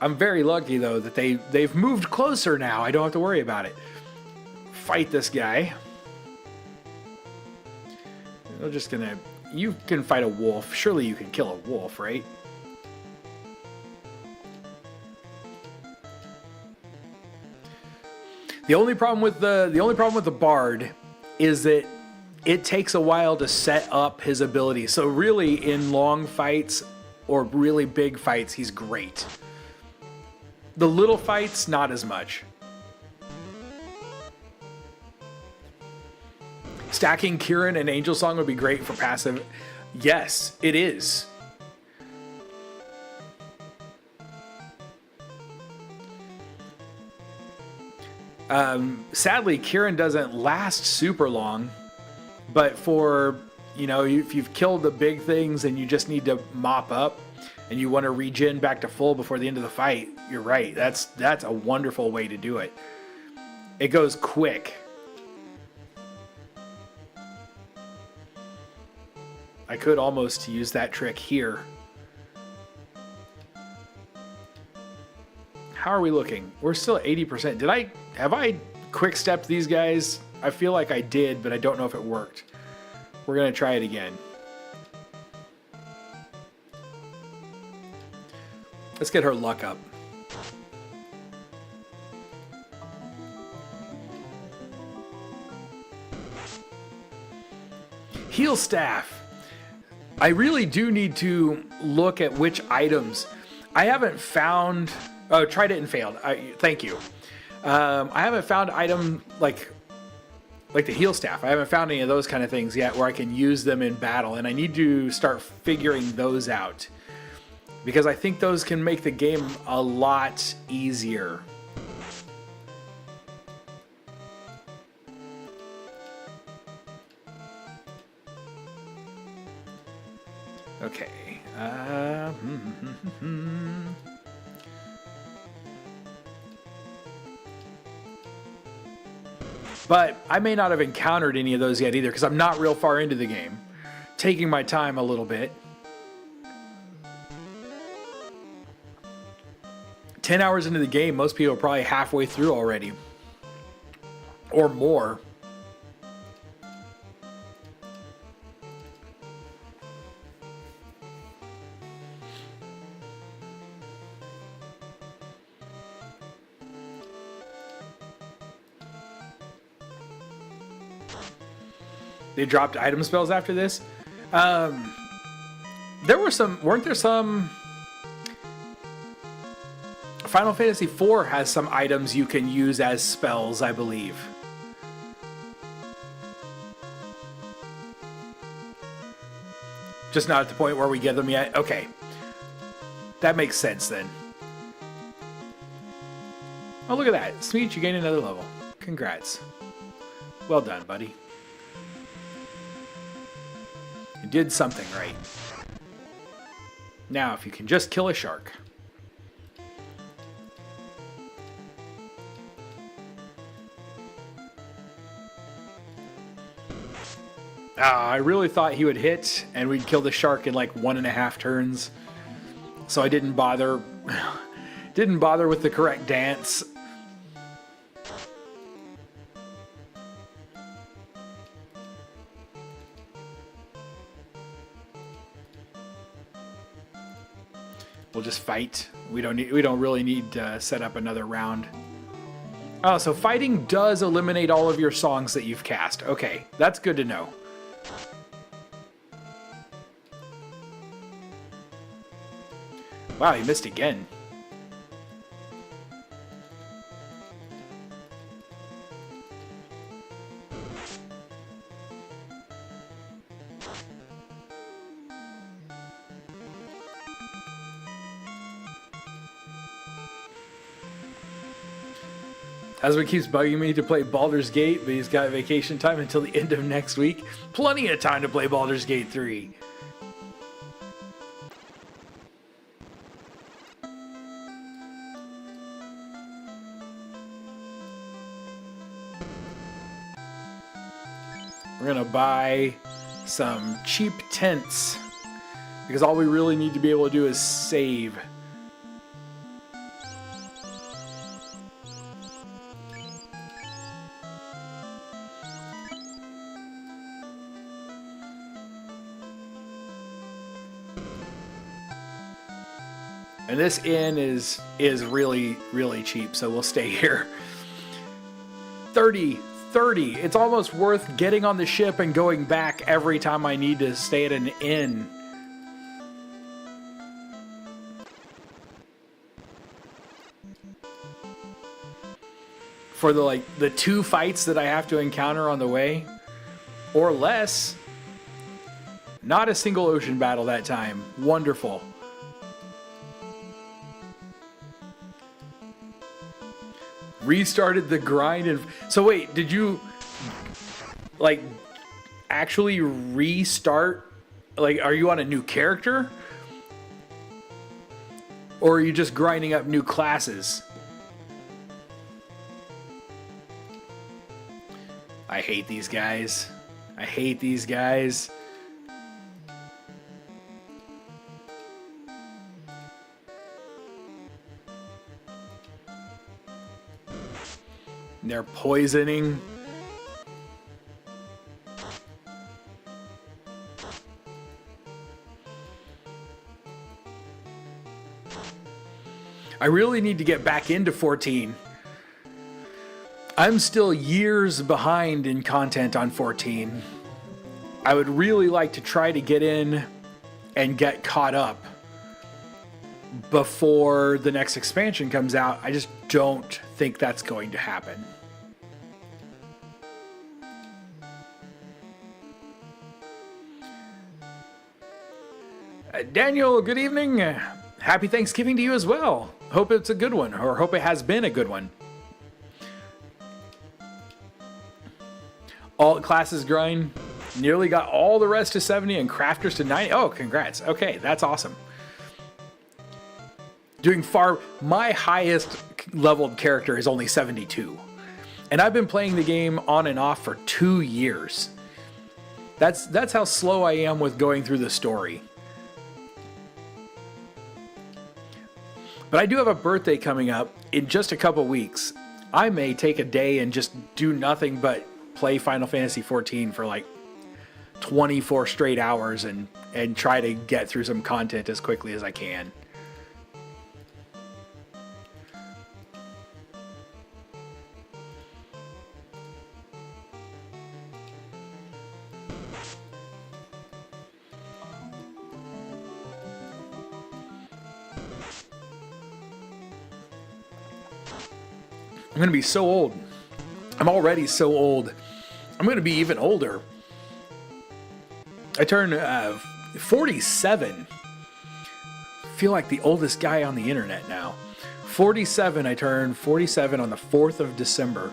I'm very lucky, though, that they've moved closer now. I don't have to worry about it. Fight this guy. We're just gonna... You can fight a wolf. Surely you can kill a wolf, right? The only problem with the bard is that it takes a while to set up his abilities. So really, in long fights or really big fights, he's great. The little fights, not as much. Stacking Kieran and Angel Song would be great for passive. Yes, it is. Sadly, Kieran doesn't last super long, but for, you know, if you've killed the big things and you just need to mop up and you want to regen back to full before the end of the fight, you're right. That's a wonderful way to do it. It goes quick. I could almost use that trick here. How are we looking? We're still at 80%. Have I quick stepped these guys? I feel like I did, but I don't know if it worked. We're gonna try it again. Let's get her luck up. Heal staff. I really do need to look at which items. I haven't found... Oh, tried it and failed. Thank you. I haven't found item like the heal staff. I haven't found any of those kind of things yet where I can use them in battle, and I need to start figuring those out because I think those can make the game a lot easier. Okay. But I may not have encountered any of those yet either because I'm not real far into the game. Taking my time a little bit. 10 hours into the game, most people are probably halfway through already. Or more. They dropped item spells after this. There were some, weren't there some? Final Fantasy IV has some items you can use as spells, I believe. Just not at the point where we get them yet? Okay. That makes sense then. Oh, look at that. Smeech, you gained another level. Congrats. Well done, buddy. You did something right. Now, if you can just kill a shark. I really thought he would hit and we'd kill the shark in like 1.5 turns. So I didn't bother. Didn't bother with the correct dance. We'll just fight. We don't really need to set up another round. Oh, so fighting does eliminate all of your songs that you've cast. Okay, that's good to know. Wow, he missed again. Husband keeps bugging me to play Baldur's Gate, but he's got vacation time until the end of next week. Plenty of time to play Baldur's Gate 3. We're gonna buy some cheap tents because all we really need to be able to do is save. And this inn is really, really cheap, so we'll stay here. 30. It's almost worth getting on the ship and going back every time I need to stay at an inn. For the 2 fights that I have to encounter on the way, or less. Not a single ocean battle that time. Wonderful. Restarted the grind and so wait, did you actually restart? Like, are you on a new character? Or are you just grinding up new classes? I hate these guys. I hate these guys. They're poisoning. I really need to get back into 14. I'm still years behind in content on 14. I would really like to try to get in and get caught up before the next expansion comes out. I just don't think that's going to happen. Daniel, good evening. Happy Thanksgiving to you as well. Hope it's a good one, or hope it has been a good one. All classes grind. Nearly got all the rest to 70 and crafters to 90. Oh, congrats. Okay, that's awesome. Doing my highest leveled character is only 72. And I've been playing the game on and off for 2 years. That's how slow I am with going through the story. But I do have a birthday coming up in just a couple weeks. I may take a day and just do nothing but play Final Fantasy XIV for like 24 straight hours and try to get through some content as quickly as I can. I'm going to be so old. I'm already so old. I'm going to be even older. I turn 47. Feel like the oldest guy on the internet now. 47. I turn 47 on the 4th of December.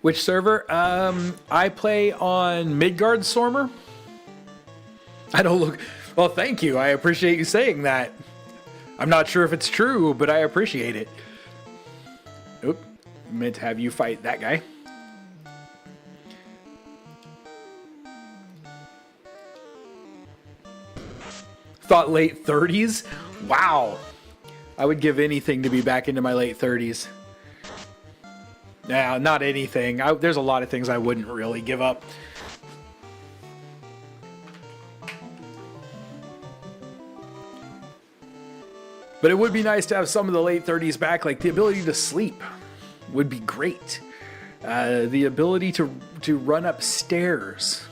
Which server? I play on Midgard Stormer. I don't look... Well, thank you. I appreciate you saying that. I'm not sure if it's true, but I appreciate it. Oop. Meant to have you fight that guy. Thought late 30s? Wow. I would give anything to be back into my late 30s. Nah, not anything. There's a lot of things I wouldn't really give up. But it would be nice to have some of the late 30s back, like the ability to sleep would be great. The ability to run upstairs.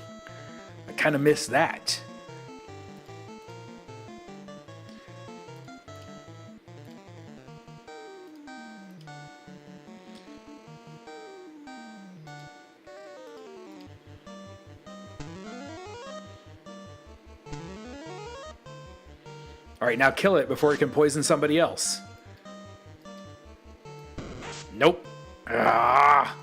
I kind of miss that. All right, now kill it before it can poison somebody else. Nope. Ah.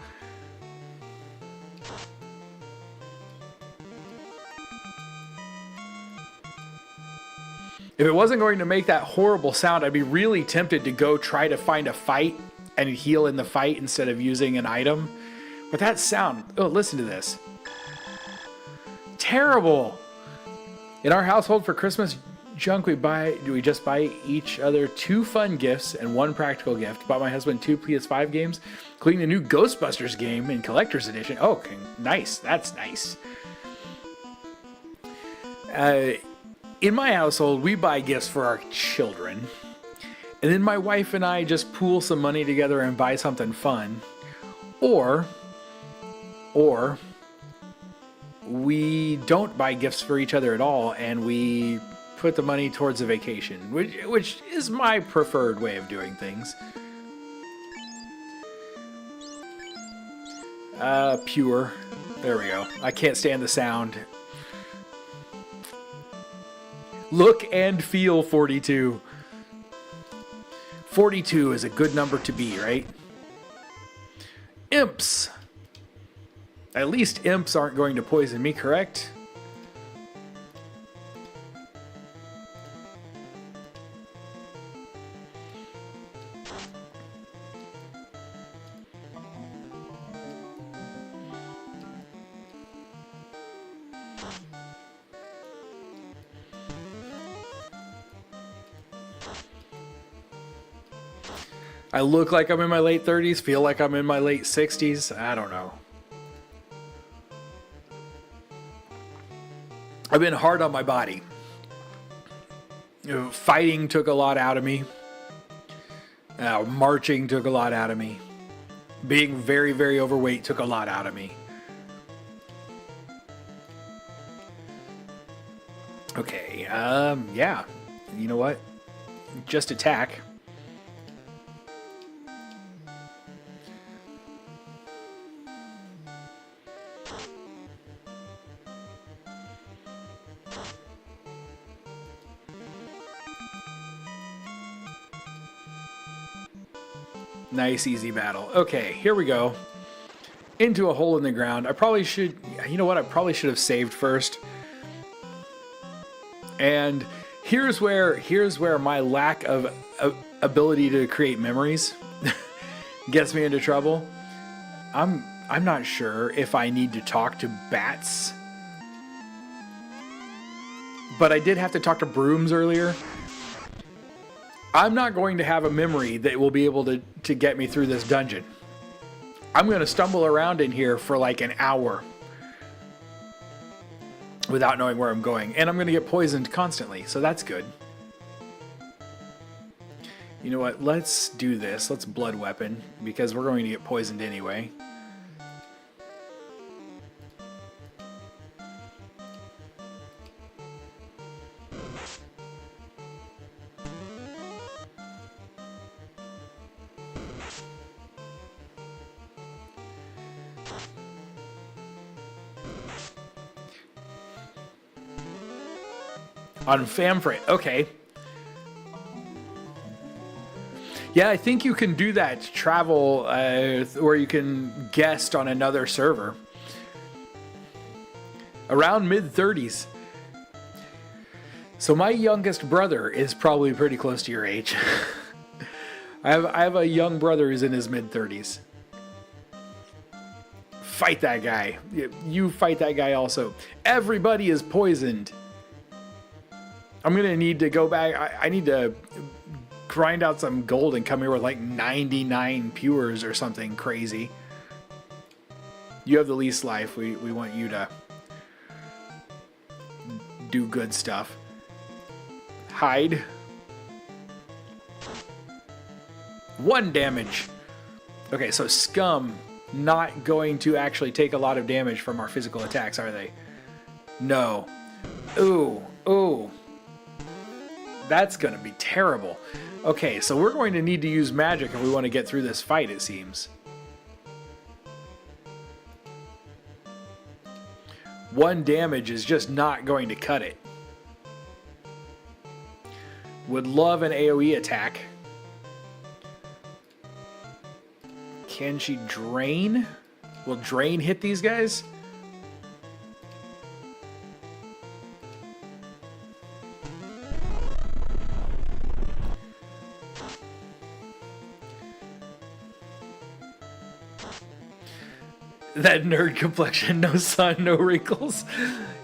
If it wasn't going to make that horrible sound, I'd be really tempted to go try to find a fight and heal in the fight instead of using an item. But that sound, oh, listen to this. Terrible. In our household for Christmas junk we just buy each other 2 fun gifts and 1 practical gift. Bought my husband 2 PS5 games, including the new Ghostbusters game in collector's edition. Oh, okay, nice. That's nice. In my household, we buy gifts for our children, and then my wife and I just pool some money together and buy something fun, or we don't buy gifts for each other at all, and we put the money towards a vacation, which is my preferred way of doing things. Pure. There we go. I can't stand the sound. Look and feel 42. 42 is a good number to be, right? Imps. At least imps aren't going to poison me, correct? I look like I'm in my late 30s, feel like I'm in my late 60s. I don't know. I've been hard on my body. You know, fighting took a lot out of me. Marching took a lot out of me. Being very, very overweight took a lot out of me. Okay, yeah. You know what? Just attack. Nice, easy battle. Okay, here we go. Into a hole in the ground. I probably should... You know what? I probably should have saved first. And here's where my lack of ability to create memories gets me into trouble. I'm not sure if I need to talk to bats. But I did have to talk to brooms earlier. I'm not going to have a memory that will be able to get me through this dungeon. I'm going to stumble around in here for like an hour without knowing where I'm going. And I'm going to get poisoned constantly, so that's good. You know what? Let's do this. Let's blood weapon, because we're going to get poisoned anyway. On Famfrit, okay. Yeah, I think you can do that. Travel, or you can guest on another server. Around mid-30s. So my youngest brother is probably pretty close to your age. I have a young brother who's in his mid-30s. Fight that guy. You fight that guy also. Everybody is poisoned. I'm going to need to go back. I need to grind out some gold and come here with like 99 pures or something crazy. You have the least life. We want you to do good stuff. Hide. 1 damage. Okay, so Scum not going to actually take a lot of damage from our physical attacks, are they? No. Ooh, ooh. That's gonna be terrible. Okay, so we're going to need to use magic if we want to get through this fight, it seems. 1 damage is just not going to cut it. Would love an AoE attack. Can she drain? Will drain hit these guys? That nerd complexion, no sun, no wrinkles.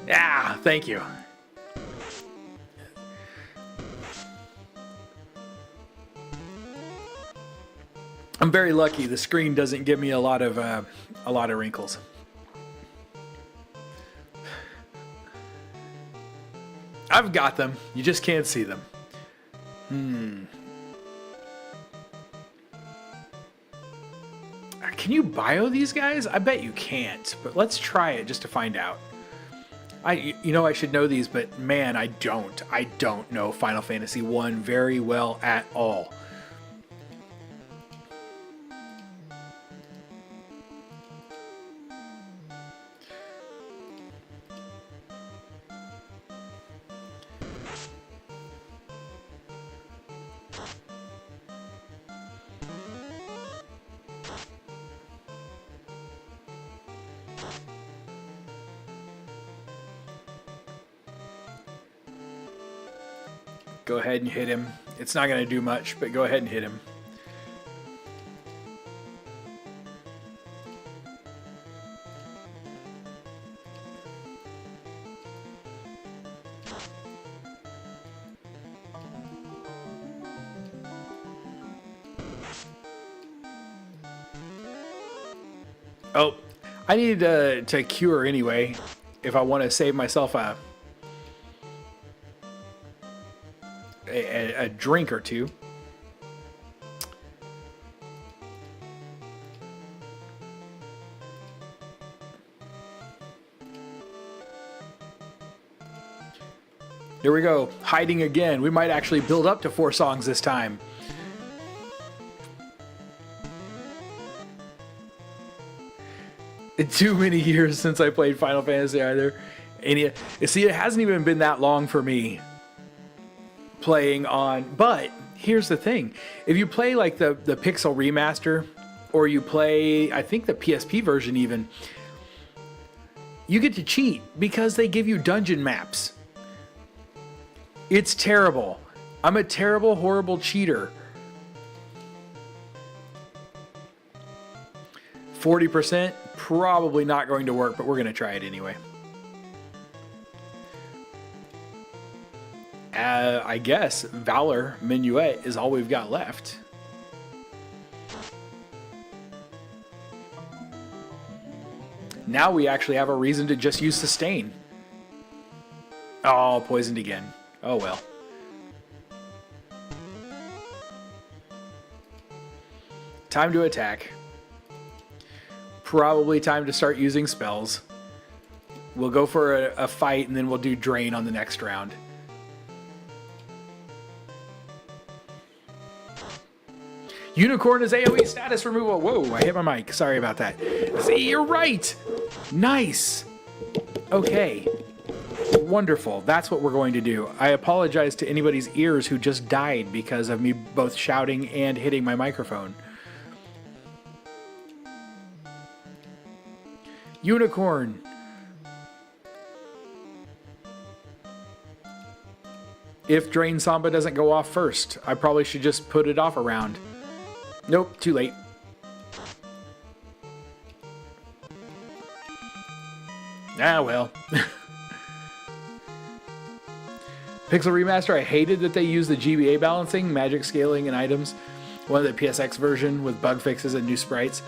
Yeah, thank you. I'm very lucky. The screen doesn't give me a lot of wrinkles. I've got them. You just can't see them. Can you bio these guys? I bet you can't, but let's try it just to find out. You know I should know these, but man, I don't. I don't know Final Fantasy 1 very well at all. Go ahead and hit him. It's not going to do much, but go ahead and hit him. Oh, I need to cure anyway if I want to save myself a drink or two. There we go. Hiding again. We might actually build up to 4 songs this time. Too many years since I played Final Fantasy either. And you see, it hasn't even been that long for me playing on, but here's the thing. If you play like the Pixel remaster, or you play, I think the PSP version even, you get to cheat because they give you dungeon maps. It's terrible. I'm a terrible, horrible cheater. 40%, probably not going to work, but we're going to try it anyway. I guess Valor Minuet is all we've got left. Now we actually have a reason to just use Sustain. Oh, poisoned again. Oh well. Time to attack. Probably time to start using spells. We'll go for a fight and then we'll do Drain on the next round. Unicorn is AoE status removal. Whoa, I hit my mic. Sorry about that. See, you're right. Nice. Okay. Wonderful. That's what we're going to do. I apologize to anybody's ears who just died because of me both shouting and hitting my microphone. Unicorn. If Drain Samba doesn't go off first, I probably should just put it off a round. Nope, too late. Ah, well. Pixel Remaster, I hated that they used the GBA balancing, magic scaling, and items. One of the PSX version with bug fixes and new sprites.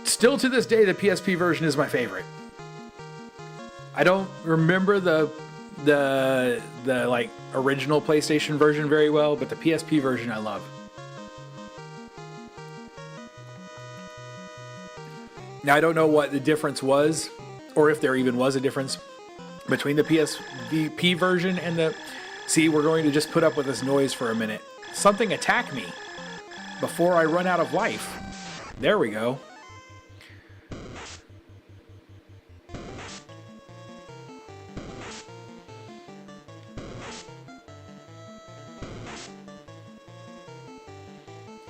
Still to this day, the PSP version is my favorite. I don't remember the like original PlayStation version very well, but the PSP version I love. Now I don't know what the difference was, or if there even was a difference between the PSP version and the... See, we're going to just put up with this noise for a minute. Something attack me before I run out of life. There we go.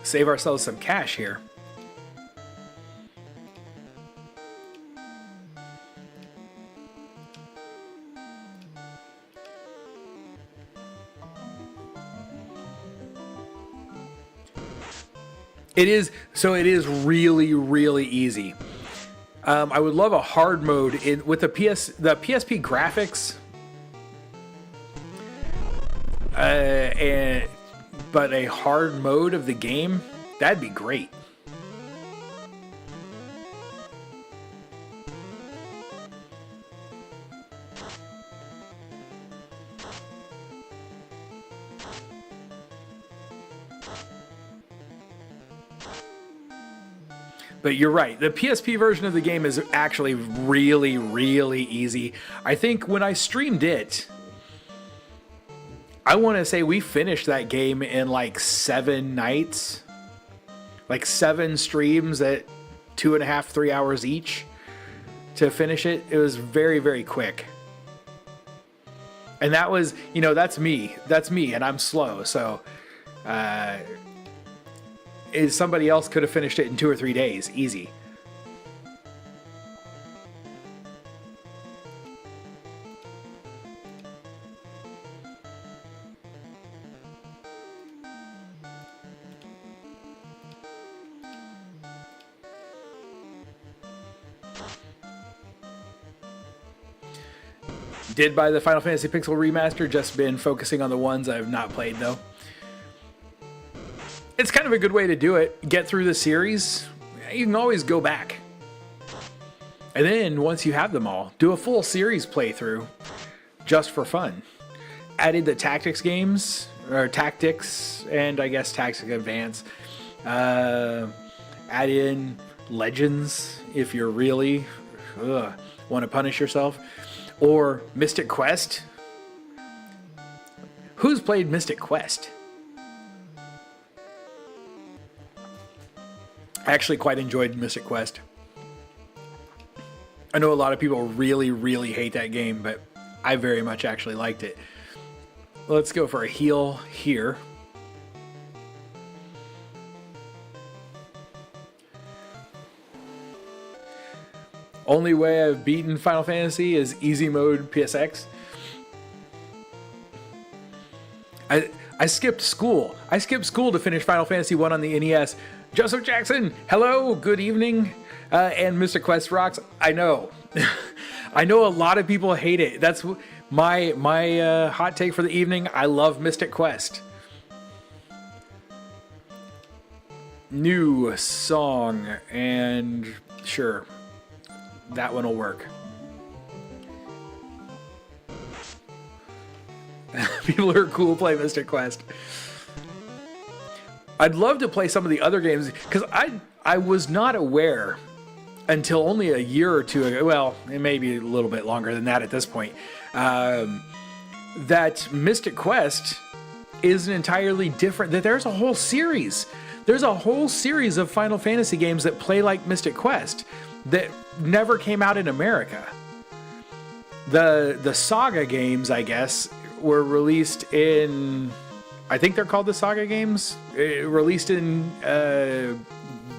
Save ourselves some cash here. It is really, really easy. I would love a hard mode with the PSP graphics, but a hard mode of the game, that'd be great. But you're right, the PSP version of the game is actually really, really easy. I think when I streamed it, I want to say we finished that game in like 7 nights. Like 7 streams at 2.5, 3 hours each to finish it. It was very, very quick. And that was, you know, that's me. That's me, and I'm slow, so... somebody else could have finished it in 2 or 3 days, easy. Did buy the Final Fantasy Pixel Remaster, just been focusing on the ones I've not played though. It's kind of a good way to do it. Get through the series. You can always go back. And then, once you have them all, do a full series playthrough just for fun. Added the tactics games, or tactics, and I guess Tactics Advance. Add in Legends if you're really want to punish yourself. Or Mystic Quest. Who's played Mystic Quest? I actually quite enjoyed Mystic Quest. I know a lot of people really, really hate that game, but I very much actually liked it. Let's go for a heal here. Only way I've beaten Final Fantasy is easy mode PSX. I skipped school. I skipped school to finish Final Fantasy 1 on the NES. Joseph Jackson, hello, good evening. And Mr. Quest rocks. I know. I know a lot of people hate it. That's my hot take for the evening. I love Mystic Quest. New song, and sure, that one will work. People who are cool play Mystic Quest. I'd love to play some of the other games, because I was not aware until only a year or two ago, well, it may be a little bit longer than that at this point, that Mystic Quest is an entirely different, that there's a whole series. There's a whole series of Final Fantasy games that play like Mystic Quest that never came out in America. The Saga games, I guess, were released in, I think they're called the Saga games, released in the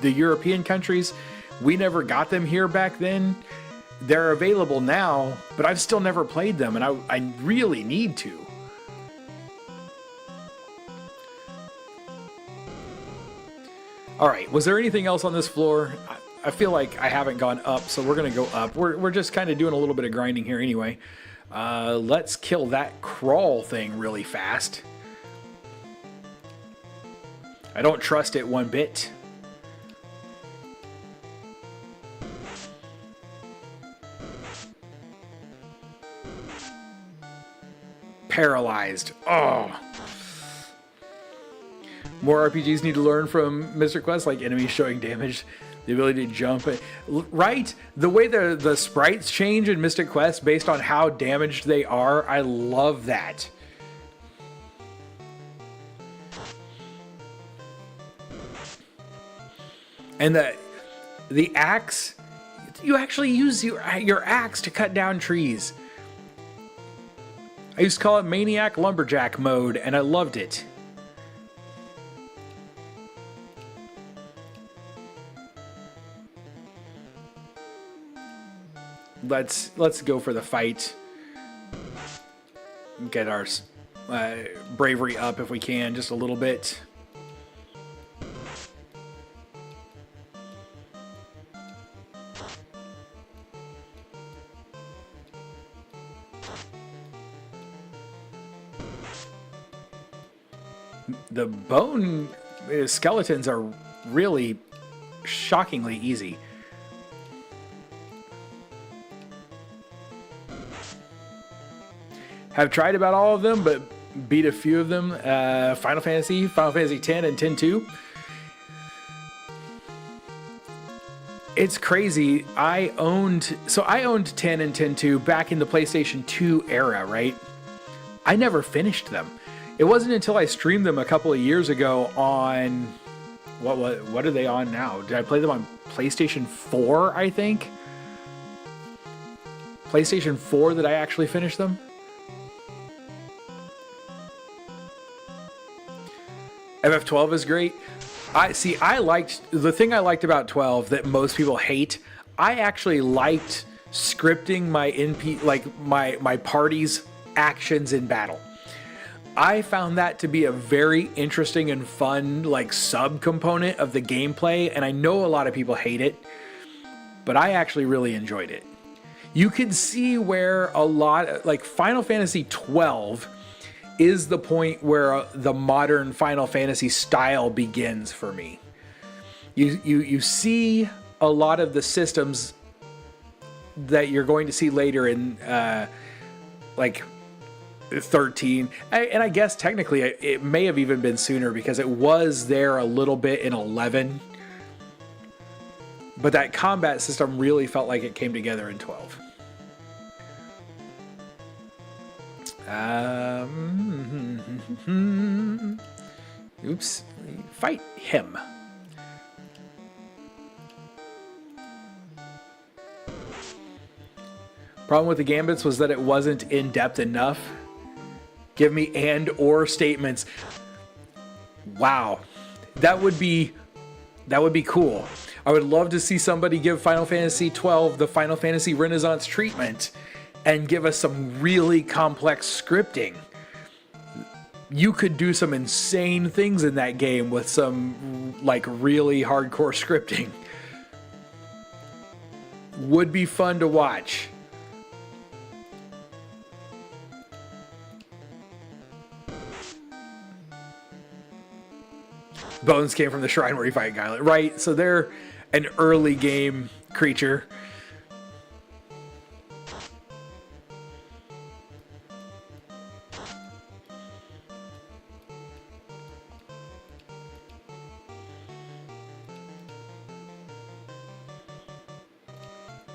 European countries. We never got them here back then. They're available now, but I've still never played them, and I really need to. All right, was there anything else on this floor? I feel like I haven't gone up, so we're going to go up. We're just kind of doing a little bit of grinding here anyway. Let's kill that crawl thing really fast. I don't trust it one bit. Paralyzed. Oh. More RPGs need to learn from Mr. Quest, like enemies showing damage, the ability to jump. Right? The way the sprites change in Mystic Quest based on how damaged they are, I love that. And the axe, you actually use your axe to cut down trees. I used to call it Maniac Lumberjack mode, and I loved it. Let's go for the fight. Get our bravery up if we can, just a little bit. The bone skeletons are really shockingly easy. Have tried about all of them, but beat a few of them. Final Fantasy X, and X-2. It's crazy. I owned 10 and X-2 back in the PlayStation 2 era, right? I never finished them. It wasn't until I streamed them a couple of years ago on what are they on now? Did I play them on PlayStation 4, I think? PlayStation 4 that I actually finished them? FF12 is great. The thing I liked about 12 that most people hate, I actually liked scripting my party's actions in battle. I found that to be a very interesting and fun sub-component of the gameplay, and I know a lot of people hate it, but I actually really enjoyed it. You can see where a lot, Final Fantasy 12 is the point where the modern Final Fantasy style begins for me. You see a lot of the systems that you're going to see later in 13, and I guess technically it may have even been sooner because it was there a little bit in 11, but that combat system really felt like it came together in 12. Oops, fight him. Problem with the Gambits was that it wasn't in-depth enough. Give me and/or statements. Wow, that would be cool. I would love to see somebody give Final Fantasy 12 the Final Fantasy Renaissance treatment and give us some really complex scripting. You could do some insane things in that game with some really hardcore scripting. Would be fun to watch. Bones came from the shrine where you fight Guylet. Right, so they're an early game creature.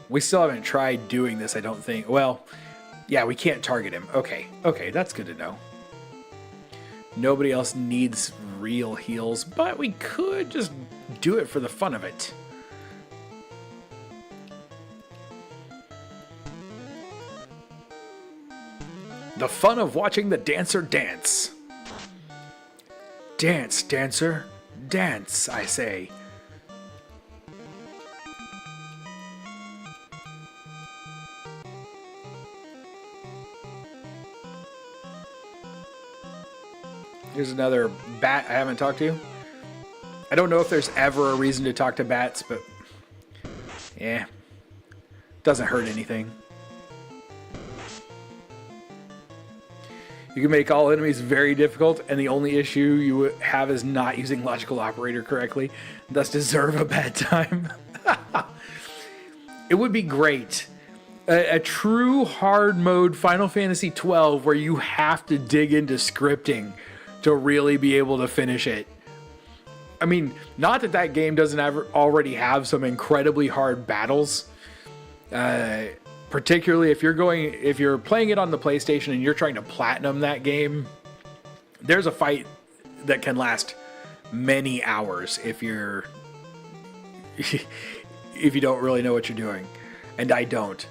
We still haven't tried doing this, I don't think. Well, yeah, we can't target him. Okay, that's good to know. Nobody else needs real heals, but we could just do it for the fun of it. The fun of watching the dancer dance. Dance, dancer, dance, I say. Here's another bat I haven't talked to. I don't know if there's ever a reason to talk to bats, but yeah, doesn't hurt anything. You can make all enemies very difficult, and the only issue you have is not using logical operator correctly, thus deserve a bad time. It would be great. A true hard mode Final Fantasy XII where you have to dig into scripting to really be able to finish it. I mean, not that that game doesn't already have some incredibly hard battles. Particularly if you're playing it on the PlayStation and you're trying to platinum that game, there's a fight that can last many hours if you don't really know what you're doing. And I don't.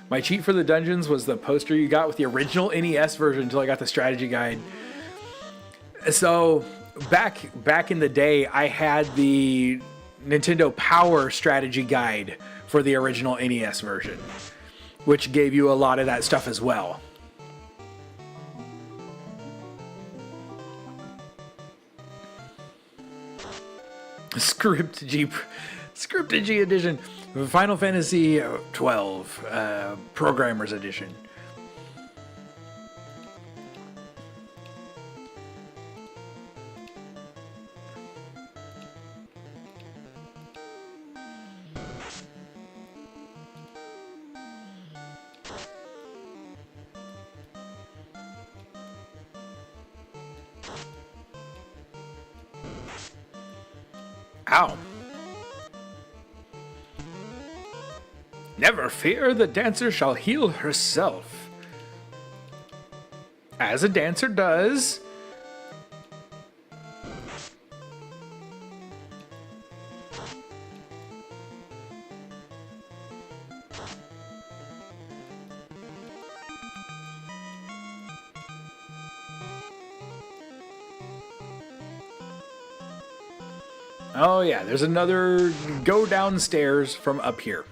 My cheat for the dungeons was the poster you got with the original NES version until I got the strategy guide. So back in the day, I had the Nintendo Power strategy guide for the original NES version, which gave you a lot of that stuff as well. Scripted G edition. Final Fantasy XII, Programmer's Edition. Ow. Never fear, the dancer shall heal herself. As a dancer does. Oh yeah, there's another go downstairs from up here.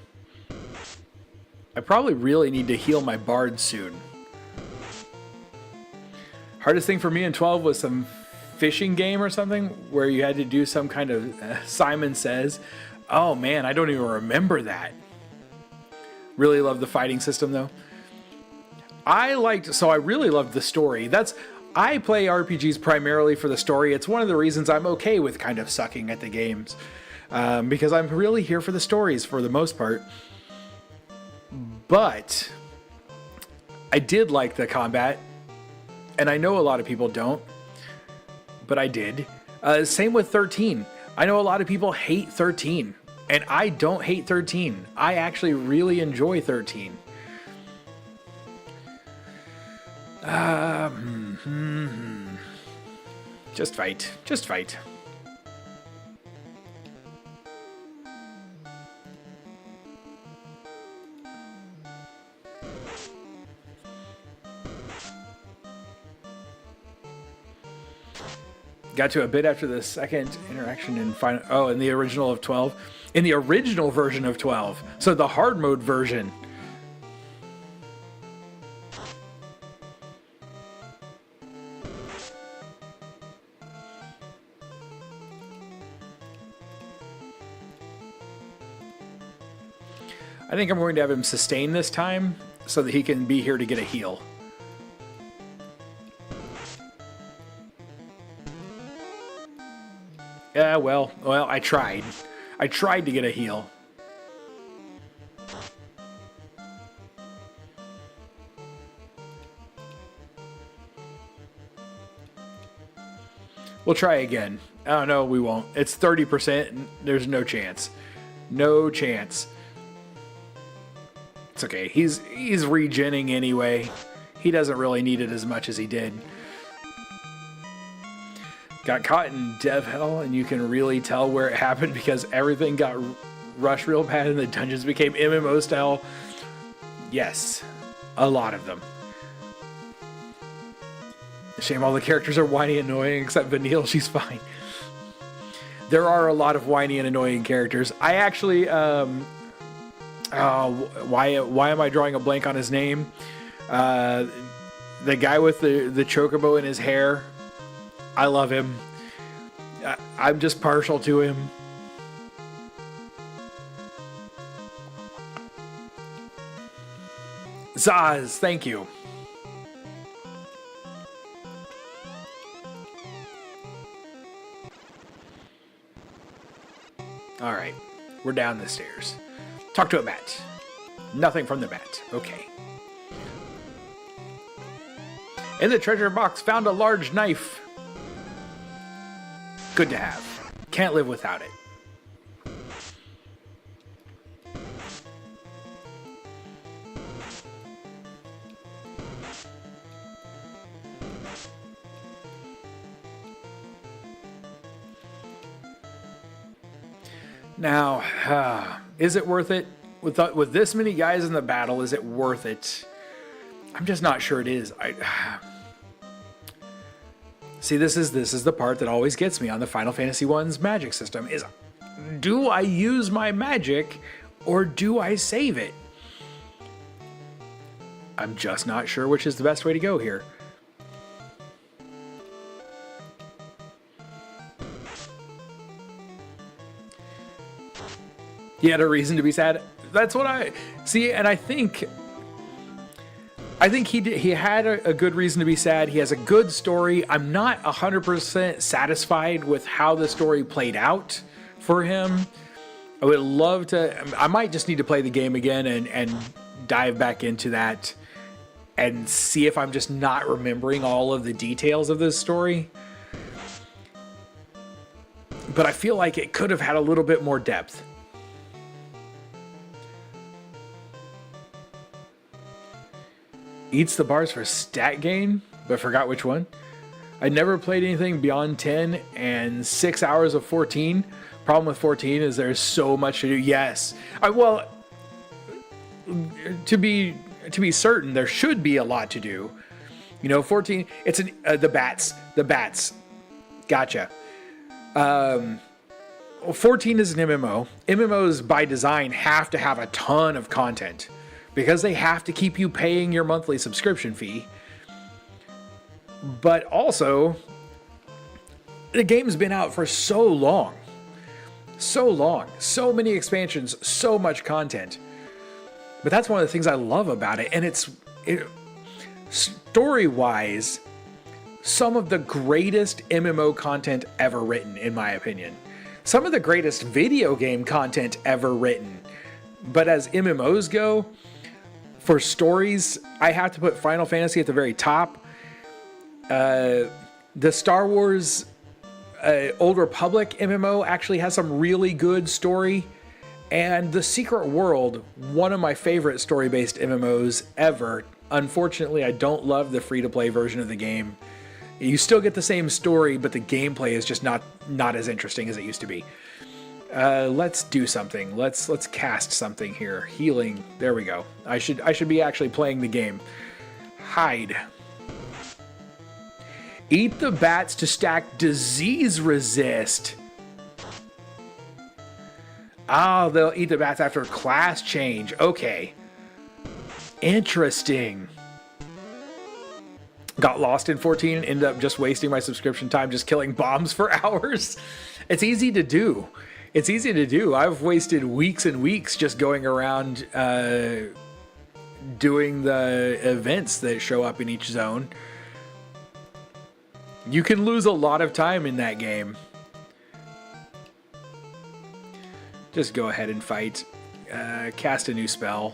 I probably really need to heal my bard soon. Hardest thing for me in 12 was some fishing game or something where you had to do some kind of Simon Says. Oh man, I don't even remember that. Really loved the fighting system though. I really loved the story. I play RPGs primarily for the story. It's one of the reasons I'm okay with kind of sucking at the games. Because I'm really here for the stories for the most part. But I did like the combat, and I know a lot of people don't, but I did. Same with 13. I know a lot of people hate 13, and I don't hate 13. I actually really enjoy 13. Just fight. Just fight. Got to a bit after the second interaction in final. Oh, in the original of 12. In the original version of 12. So the hard mode version. I think I'm going to have him sustain this time so that he can be here to get a heal. Yeah, well, I tried. I tried to get a heal. We'll try again. Oh, no, we won't. It's 30%. There's no chance. No chance. It's okay. He's regenning anyway. He doesn't really need it as much as he did. got caught in dev hell, and you can really tell where it happened because everything got rushed real bad and the dungeons became MMO style. Yes, a lot of them. Shame all the characters are whiny and annoying except Vanille, she's fine. There are a lot of whiny and annoying characters. I actually, why am I drawing a blank on his name? The guy with the chocobo in his hair. I love him. I'm just partial to him. Zaz, thank you. All right, we're down the stairs. Talk to a mat. Nothing from the mat. Okay. In the treasure box, found a large knife. Good to have. Can't live without it. Now, is it worth it? With this many guys in the battle, is it worth it? I'm just not sure it is. See, this is the part that always gets me on the Final Fantasy I's magic system is, do I use my magic or do I save it? I'm just not sure which is the best way to go here. He had a reason to be sad. That's what I see, and I think he had a good reason to be sad. He has a good story. I'm not 100% satisfied with how the story played out for him. I would love to. I might just need to play the game again and dive back into that and see if I'm just not remembering all of the details of this story. But I feel like it could have had a little bit more depth. Eats the bars for stat gain, but forgot which one. I never played anything beyond 10 and 6 hours of 14. Problem with 14 is there's so much to do. Yes. Well, to be certain, there should be a lot to do. You know, 14, it's the bats. Gotcha. 14 is an MMO. MMOs by design have to have a ton of content, because they have to keep you paying your monthly subscription fee. But also, the game's been out for so long. So many expansions, so much content. But that's one of the things I love about it. And story-wise, some of the greatest MMO content ever written, in my opinion. Some of the greatest video game content ever written. But as MMOs go, for stories, I have to put Final Fantasy at the very top. The Star Wars Old Republic MMO actually has some really good story. And The Secret World, one of my favorite story-based MMOs ever. Unfortunately, I don't love the free-to-play version of the game. You still get the same story, but the gameplay is just not as interesting as it used to be. Let's do something. Let's cast something here. Healing. There we go. I should be actually playing the game. Hide. Eat the bats to stack disease resist. Ah, they'll eat the bats after class change. Okay. Interesting. Got lost in 14 and ended up just wasting my subscription time just killing bombs for hours. It's easy to do. It's easy to do. I've wasted weeks and weeks just going around doing the events that show up in each zone. You can lose a lot of time in that game. Just go ahead and fight. Cast a new spell.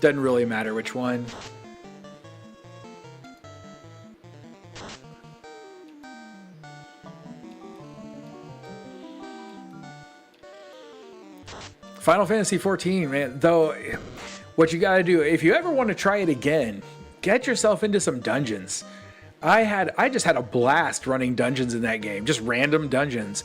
Doesn't really matter which one. Final Fantasy 14, man, though, what you gotta do, if you ever want to try it again, get yourself into some dungeons. I just had a blast running dungeons in that game, just random dungeons.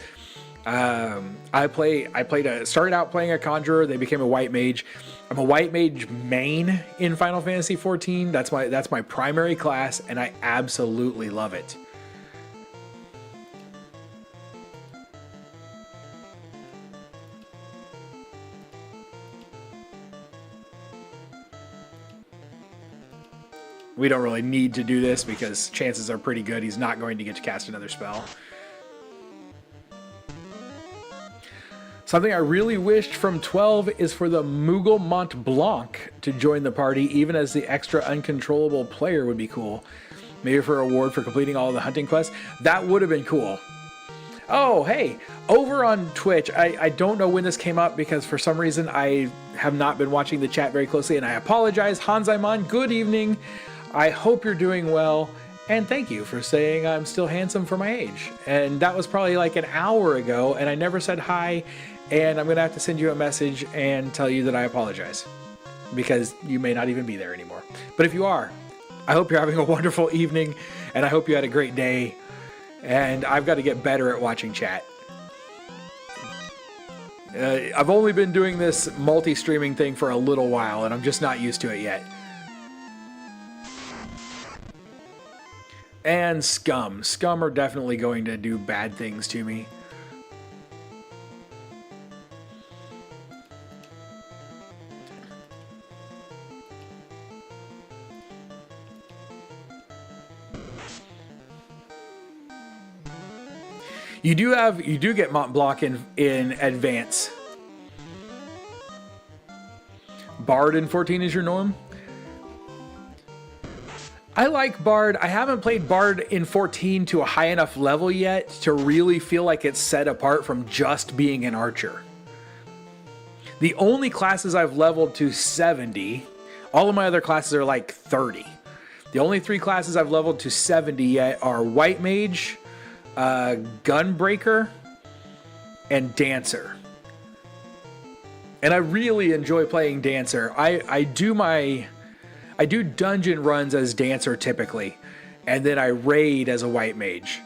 Started out playing a conjurer. They became a white mage. I'm a white mage main in Final Fantasy 14. That's my primary class, and I absolutely love it. We don't really need to do this because chances are pretty good he's not going to get to cast another spell. Something I really wished from 12 is for the Moogle Mont Blanc to join the party, even as the extra uncontrollable player would be cool. Maybe for a reward for completing all of the hunting quests. That would have been cool. Oh, hey, over on Twitch, I don't know when this came up because for some reason I have not been watching the chat very closely, and I apologize. Hanzaimon, good evening. I hope you're doing well, and thank you for saying I'm still handsome for my age. And that was probably like an hour ago, and I never said hi, and I'm going to have to send you a message and tell you that I apologize because you may not even be there anymore. But if you are, I hope you're having a wonderful evening, and I hope you had a great day, and I've got to get better at watching chat. I've only been doing this multi-streaming thing for a little while, and I'm just not used to it yet. And Scum. Scum are definitely going to do bad things to me. You do get Mont Blanc in advance. Bard in 14 is your norm? I like Bard. I haven't played Bard in 14 to a high enough level yet to really feel like it's set apart from just being an archer. The only classes I've leveled to 70, all of my other classes are like 30. The only 3 classes I've leveled to 70 yet are White Mage, Gunbreaker, and Dancer. And I really enjoy playing Dancer. I do dungeon runs as Dancer typically, and then I raid as a White Mage.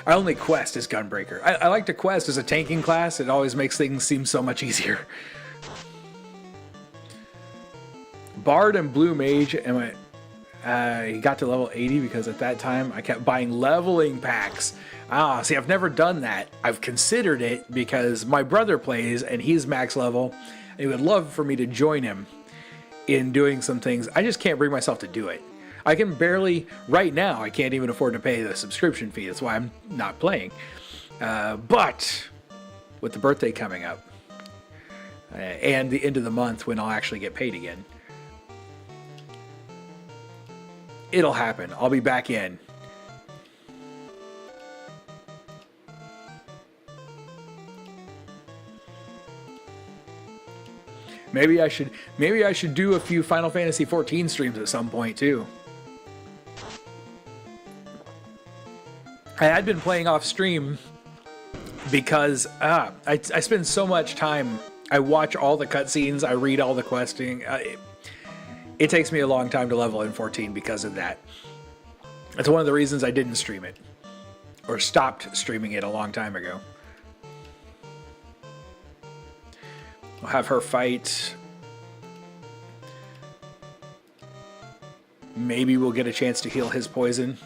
I only quest as Gunbreaker. I like to quest as a tanking class. It always makes things seem so much easier. Bard and Blue Mage, and he got to level 80 because at that time I kept buying leveling packs. See, I've never done that. I've considered it because my brother plays and he's max level. And he would love for me to join him in doing some things. I just can't bring myself to do it. I can barely, right now, I can't even afford to pay the subscription fee. That's why I'm not playing. But with the birthday coming up and the end of the month when I'll actually get paid again, it'll happen. I'll be back in. Maybe I should do a few Final Fantasy 14 streams at some point too. I had been playing off stream because I spend so much time. I watch all the cutscenes. I read all the questing. It takes me a long time to level in 14 because of that. That's one of the reasons I didn't stream it. Or stopped streaming it a long time ago. We'll have her fight. Maybe we'll get a chance to heal his poison.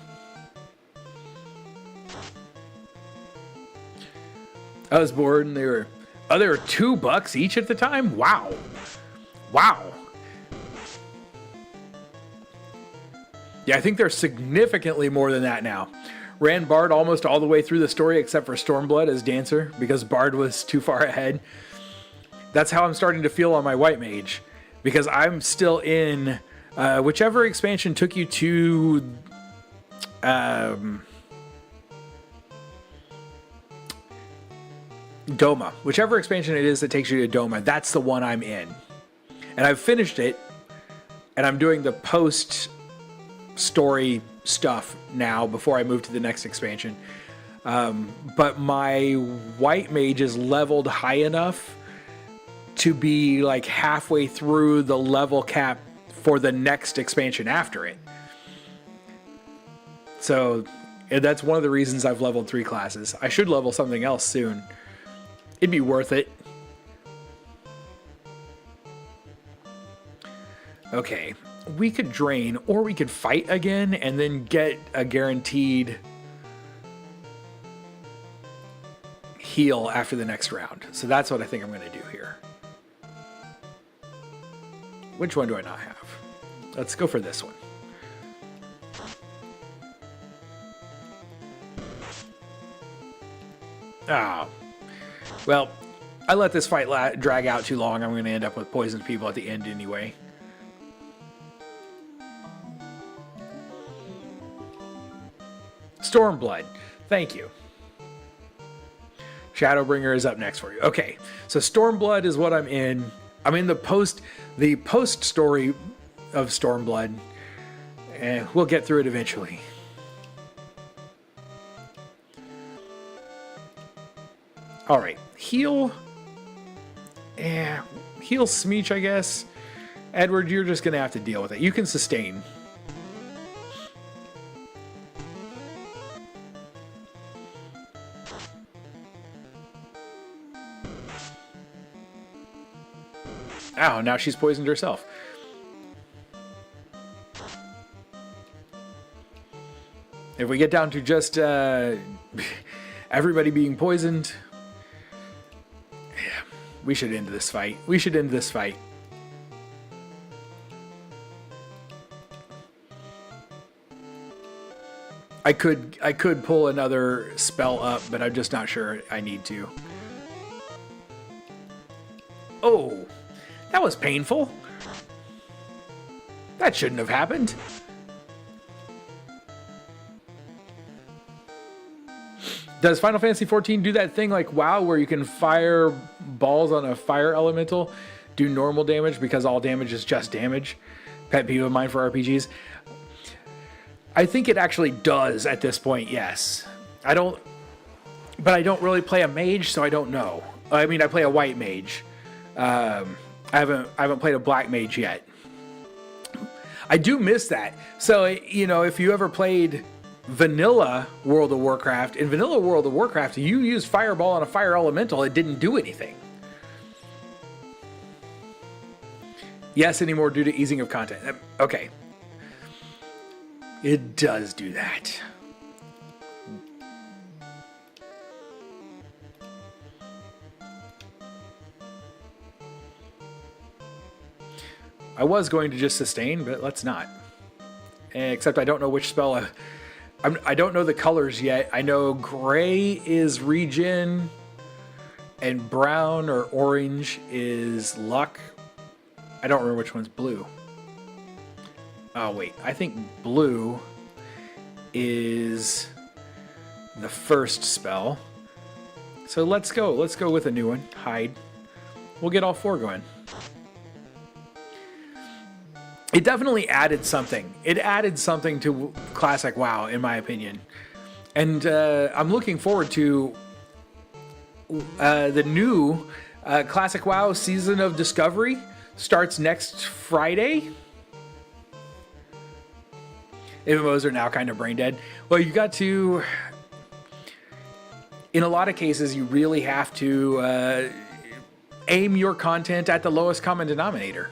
I was bored and they were $2 each at the time? Wow. Wow. Yeah, I think they're significantly more than that now. Ran Bard almost all the way through the story except for Stormblood as Dancer because Bard was too far ahead. That's how I'm starting to feel on my White Mage because I'm still in whichever expansion took you to Doma. Whichever expansion it is that takes you to Doma, that's the one I'm in. And I've finished it. and I'm doing the post story stuff now before I move to the next expansion. But my white mage is leveled high enough to be like halfway through the level cap for the next expansion after it. So that's one of the reasons I've leveled 3 classes. I should level something else soon. It'd be worth it. Okay, we could drain, or we could fight again and then get a guaranteed heal after the next round. So that's what I think I'm going to do here. Which one do I not have? Let's go for this one. Ah, well, I let this fight drag out too long. I'm going to end up with poisoned people at the end anyway. Stormblood, thank you. Shadowbringer is up next for you. Okay, so Stormblood is what I'm in. I'm in the post story of Stormblood, and we'll get through it eventually. All right, heal. Yeah, heal Smeech, I guess. Edward, you're just gonna have to deal with it. You can sustain. Ow, now she's poisoned herself. If we get down to just everybody being poisoned, yeah, we should end this fight. We should end this fight. I could pull another spell up, but I'm just not sure I need to. Oh, that was painful. That shouldn't have happened. Does Final Fantasy XIV do that thing like WoW where you can fire balls on a fire elemental, do normal damage because all damage is just damage? Pet peeve of mine for RPGs. I think it actually does at this point, yes. But I don't really play a mage, so I don't know. I mean, I play a white mage. I haven't played a black mage yet. I do miss that. So, you know, if you ever played vanilla World of Warcraft, in vanilla World of Warcraft, you used fireball on a fire elemental, it didn't do anything. Yes, anymore due to easing of content. Okay. It does do that. I was going to just sustain, but let's not. Except I don't know which spell. I don't know the colors yet. I know gray is regen, and brown or orange is luck. I don't remember which one's blue. Oh, wait. I think blue is the first spell. So let's go. Let's go with a new one. Hide. We'll get all 4 going. It definitely added something. It added something to Classic WoW, in my opinion. And I'm looking forward to the new Classic WoW Season of Discovery. Starts next Friday. MMOs are now kind of brain dead. Well, you got to... In a lot of cases, you really have to aim your content at the lowest common denominator.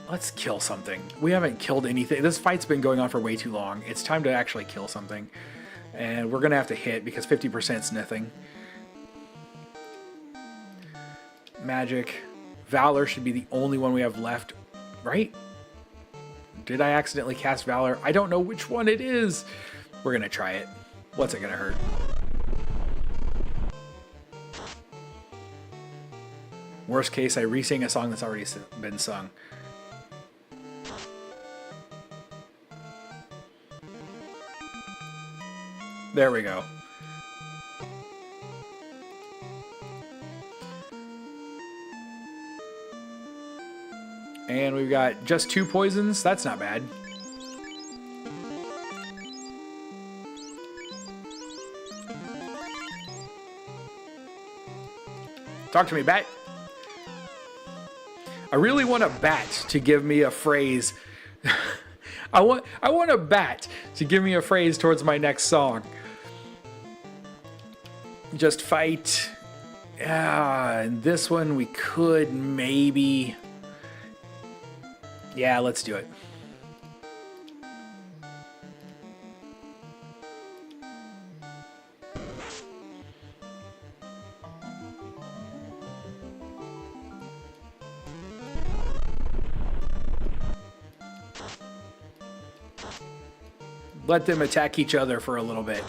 Let's kill something. We haven't killed anything. This fight's been going on for way too long. It's time to actually kill something. And we're going to have to hit because 50% is nothing. Magic. Valor should be the only one we have left, right? Did I accidentally cast Valor? I don't know which one it is. We're going to try it. What's it going to hurt? Worst case, I re-sing a song that's already been sung. There we go. And we've got just 2 poisons. That's not bad. Talk to me, bat. I really want a bat to give me a phrase. I want a bat to give me a phrase towards my next song. Just fight. And this one we could maybe. Yeah, let's do it. Let them attack each other for a little bit.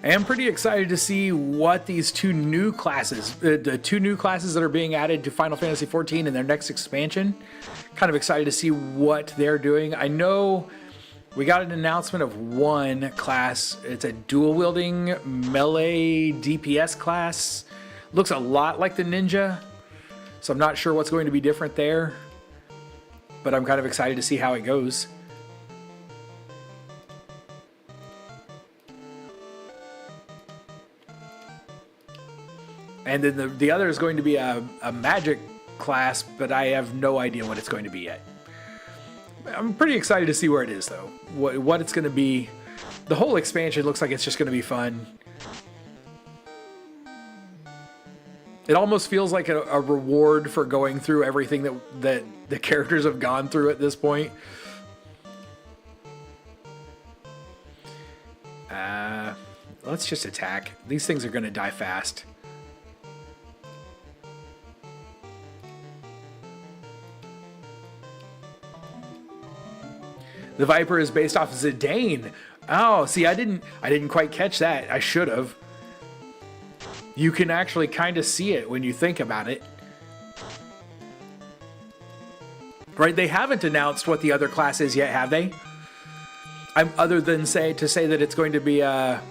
I am pretty excited to see what these 2 new classes, the 2 new classes that are being added to Final Fantasy XIV in their next expansion. Kind of excited to see what they're doing. I know we got an announcement of 1 class. It's a dual-wielding melee DPS class. Looks a lot like the ninja, so I'm not sure what's going to be different there. But I'm kind of excited to see how it goes. And then the other is going to be a magic class, but I have no idea what it's going to be yet. I'm pretty excited to see where it is, though. What it's going to be. The whole expansion looks like it's just going to be fun. It almost feels like a reward for going through everything that the characters have gone through at this point. Let's just attack. These things are going to die fast. The Viper is based off of Zidane. Oh, see, I didn't quite catch that. I should have. You can actually kind of see it when you think about it. Right? They haven't announced what the other class is yet, have they? Other than say that it's going to be a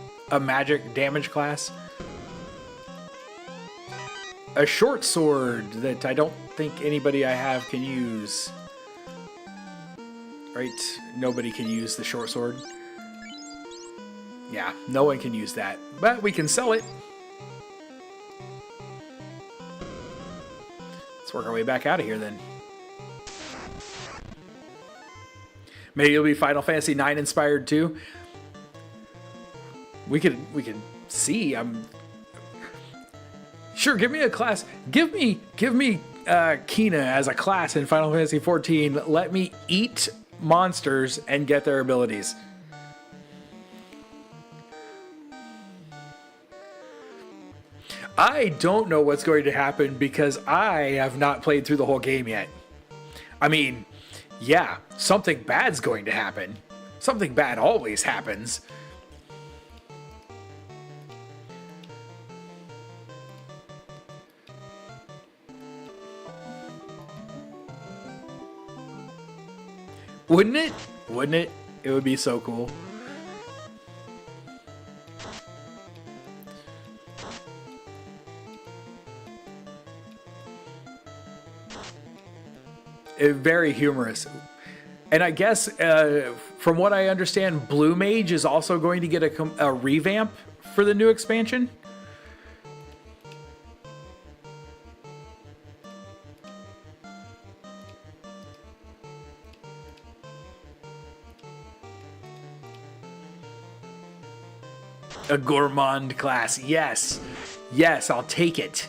magic damage class. A short sword that I don't think anybody I have can use. Right? Nobody can use the short sword. Yeah, no one can use that. But we can sell it. Let's work our way back out of here then. Maybe it'll be Final Fantasy IX inspired too. We could see. Sure, give me a class. Give me Kina as a class in Final Fantasy XIV. Let me eat monsters and get their abilities. I don't know what's going to happen because I have not played through the whole game yet. I mean, yeah, something bad's going to happen. Something bad always happens. Wouldn't it? Wouldn't it? It would be so cool. Very humorous. And I guess, from what I understand, Blue Mage is also going to get a revamp for the new expansion. A gourmand class. Yes. Yes, I'll take it.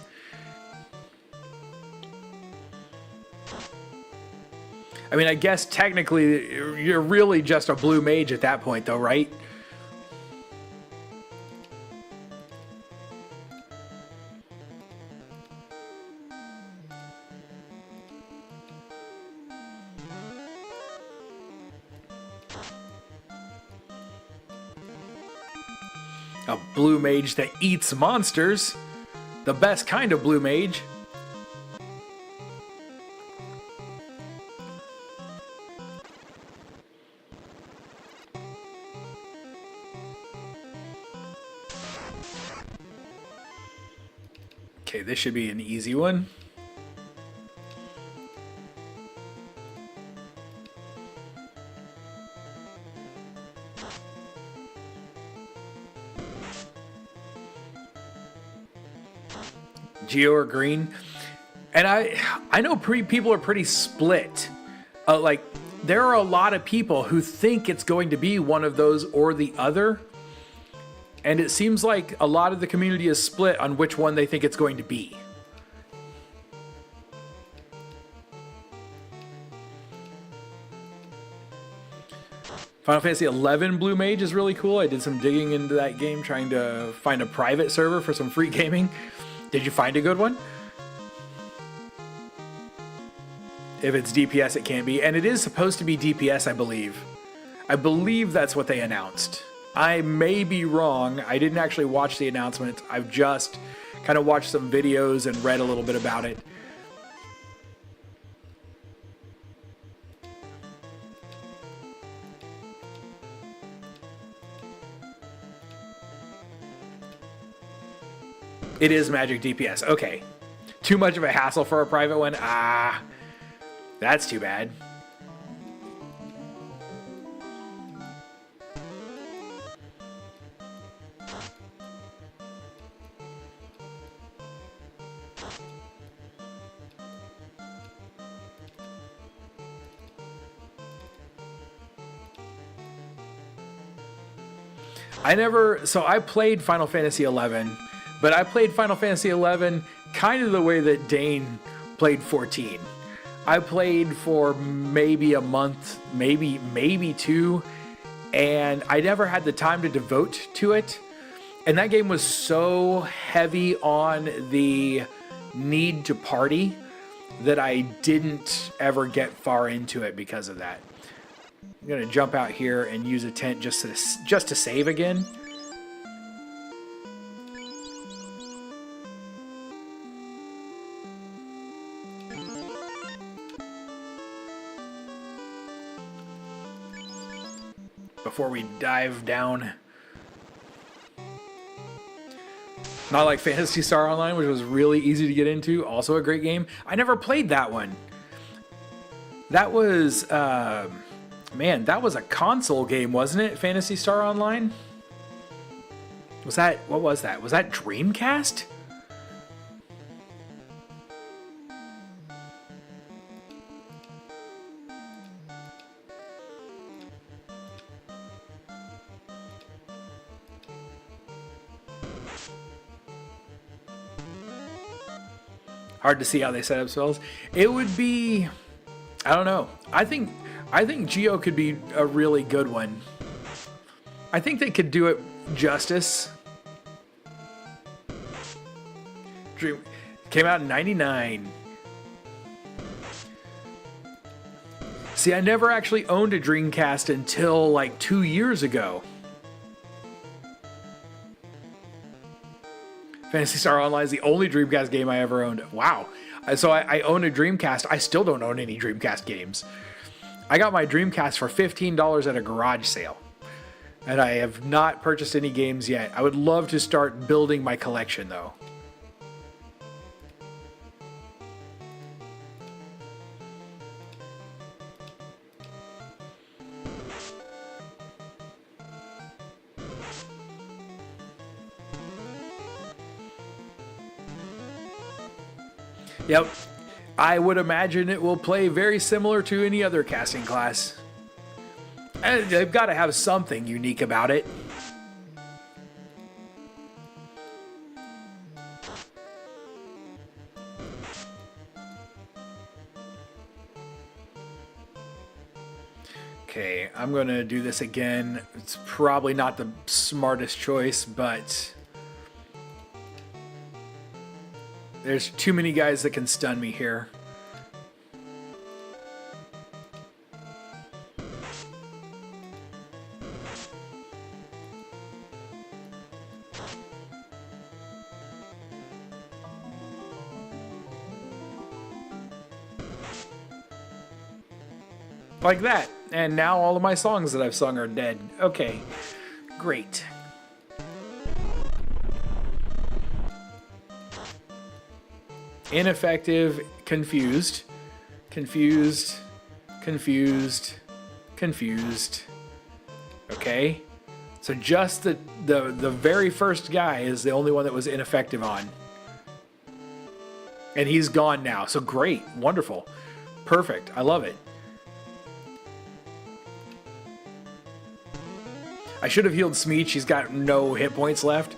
I mean, I guess technically you're really just a blue mage at that point, though, right? A blue mage that eats monsters. The best kind of blue mage. Okay, this should be an easy one. Geo or green. And I know people are pretty split. Like, there are a lot of people who think it's going to be one of those or the other. And it seems like a lot of the community is split on which one they think it's going to be. Final Fantasy XI Blue Mage is really cool. I did some digging into that game trying to find a private server for some free gaming. Did you find a good one? If it's DPS, it can be. And it is supposed to be DPS, I believe. I believe that's what they announced. I may be wrong. I didn't actually watch the announcement. I've just kind of watched some videos and read a little bit about it. It is magic DPS. Okay. Too much of a hassle for a private one? Ah, that's too bad. I played Final Fantasy XI, but I played Final Fantasy XI kind of the way that Dane played 14. I played for maybe a month, maybe two, and I never had the time to devote to it. And that game was so heavy on the need to party that I didn't ever get far into it because of that. I'm gonna jump out here and use a tent just to save again. Before we dive down. Not like Phantasy Star Online, which was really easy to get into. Also a great game. I never played that one. That was, man, that was a console game, wasn't it? Phantasy Star Online? Was that, what was that? Was that Dreamcast? Hard to see how they set up spells. It would be, I don't know. I think Geo could be a really good one. I think they could do it justice. Dream came out in '99. See, I never actually owned a Dreamcast until like 2 years ago. Phantasy Star Online is the only Dreamcast game I ever owned. Wow. So I own a Dreamcast. I still don't own any Dreamcast games. I got my Dreamcast for $15 at a garage sale. And I have not purchased any games yet. I would love to start building my collection though. Yep, I would imagine it will play very similar to any other casting class. And they've got to have something unique about it. Okay, I'm going to do this again. It's probably not the smartest choice, but there's too many guys that can stun me here. Like that. And now all of my songs that I've sung are dead. Okay, great. ineffective, confused, confused, confused, confused. Okay, so just the very first guy is the only one that was ineffective on, and he's gone now. So great, wonderful, perfect. I love it. I should have healed Smeech. He's got no hit points left,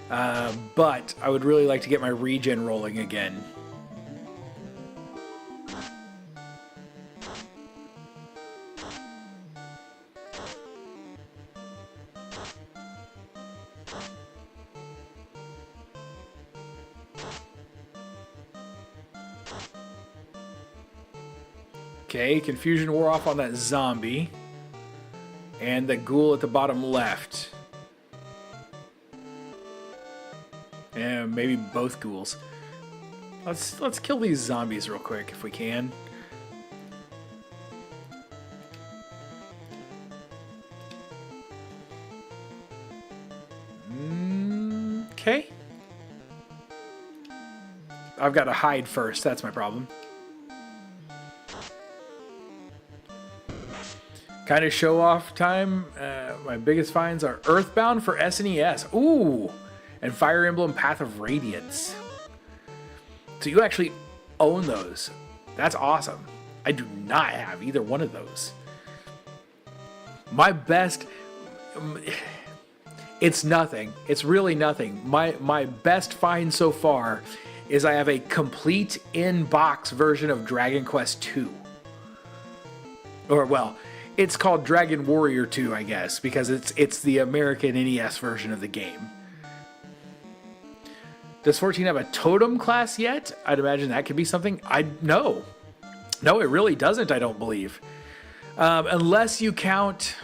but I would really like to get my regen rolling again. Okay, confusion wore off on that zombie. And the ghoul at the bottom left. And maybe both ghouls. Let's kill these zombies real quick if we can. Okay. I've got to hide first, that's my problem. Kind of show off time. My biggest finds are Earthbound for SNES. Ooh, and Fire Emblem Path of Radiance. So you actually own those. That's awesome. I do not have either one of those. My best, it's nothing. It's really nothing. My best find so far is I have a complete in-box version of Dragon Quest II. Or well, it's called Dragon Warrior 2, I guess, because it's the American NES version of the game. Does 14 have a totem class yet? I'd imagine that could be something. No, it really doesn't, I don't believe. Unless you count...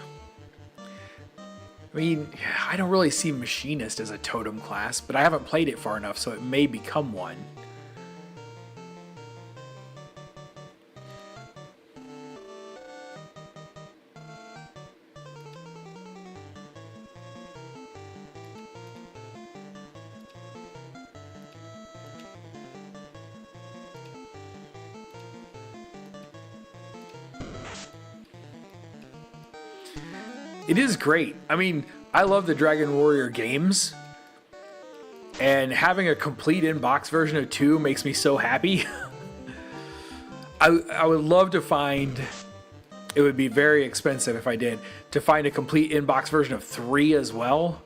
I mean, I don't really see Machinist as a totem class, but I haven't played it far enough, so it may become one. It is great. I mean, I love the Dragon Warrior games, and having a complete in-box version of 2 makes me so happy. I would love to find, it would be very expensive if I did, to find a complete in-box version of 3 as well.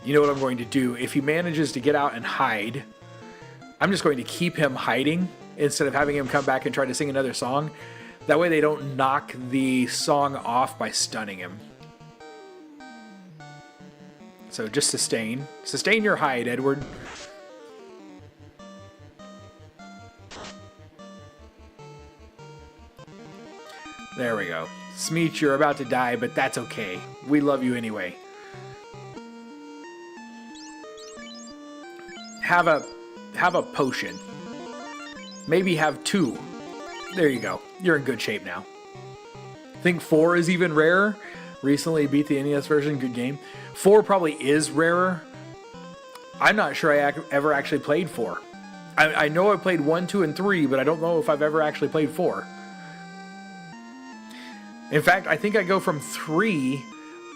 You know what I'm going to do? If he manages to get out and hide, I'm just going to keep him hiding instead of having him come back and try to sing another song. That way they don't knock the song off by stunning him. So just sustain. Sustain your hide, Edward. There we go. Smeech, you're about to die, but that's okay. We love you anyway. Have a potion. Maybe have 2. There you go. You're in good shape now. I think 4 is even rarer. Recently beat the NES version. Good game. 4 probably is rarer. I'm not sure I ever actually played 4. I know I played 1, 2, and 3, but I don't know if I've ever actually played 4. In fact, I think I go from 3,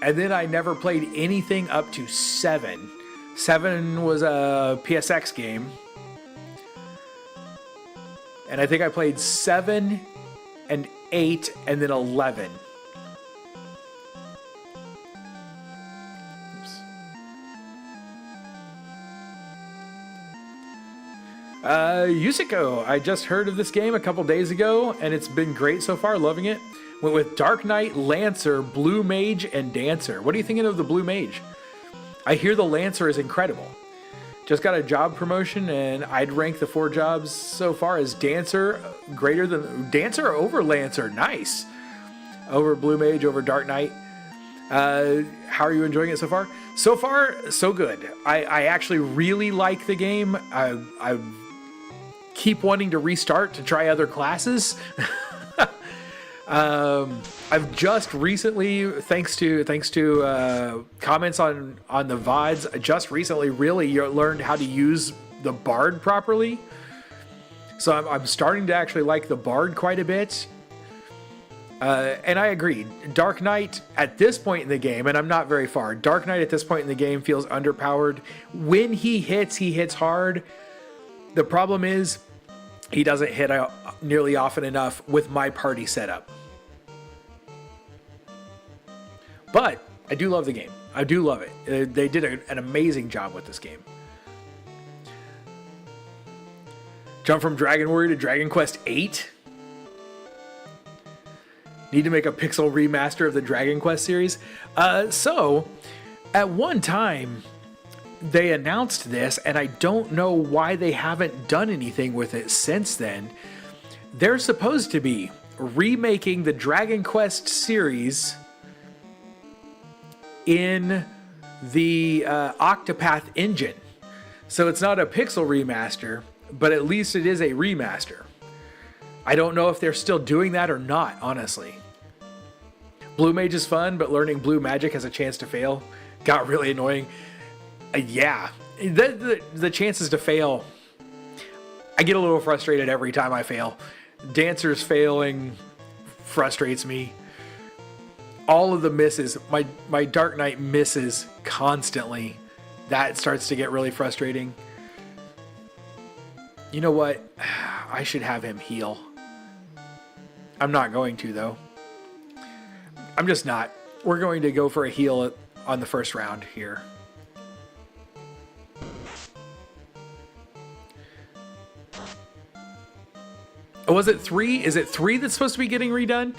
and then I never played anything up to 7. 7 was a PSX game. And I think I played 7 and 8 and then 11. Oops. Yusuko, I just heard of this game a couple days ago, and it's been great so far, loving it. Went with Dark Knight, Lancer, Blue Mage, and Dancer. What are you thinking of the Blue Mage? I hear the Lancer is incredible. Just got a job promotion, and I'd rank the 4 jobs so far as Dancer over Lancer. Nice. Over Blue Mage, over Dark Knight. How are you enjoying it so far? So far, so good. I actually really like the game. I keep wanting to restart to try other classes. I've just recently, thanks to comments on the VODs, I just recently really learned how to use the Bard properly. So I'm starting to actually like the Bard quite a bit. And I agree. Dark Knight at this point in the game, and I'm not very far, Dark Knight at this point in the game feels underpowered. When he hits hard. The problem is he doesn't hit nearly often enough with my party setup. But I do love the game. I do love it. They did an amazing job with this game. Jump from Dragon Warrior to Dragon Quest VIII. Need to make a pixel remaster of the Dragon Quest series. So, at one time, they announced this, and I don't know why they haven't done anything with it since then. They're supposed to be remaking the Dragon Quest series in the Octopath engine. So it's not a pixel remaster, but at least it is a remaster. I don't know if they're still doing that or not, honestly. Blue Mage is fun, but learning Blue Magic has a chance to fail got really annoying. Yeah, the chances to fail, I get a little frustrated every time I fail. Dancers failing frustrates me. All of the misses, my Dark Knight misses constantly. That starts to get really frustrating. You know what? I should have him heal. I'm not going to, though. I'm just not. We're going to go for a heal on the first round here. Oh, was it 3? Is it 3 that's supposed to be getting redone?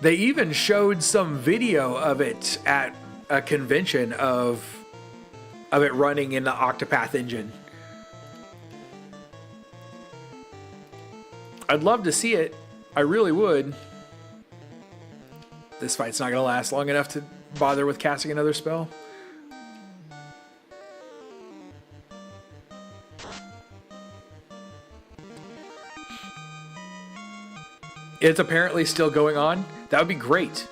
They even showed some video of it at a convention of it running in the Octopath engine. I'd love to see it. I really would. This fight's not going to last long enough to bother with casting another spell. It's apparently still going on. That would be great.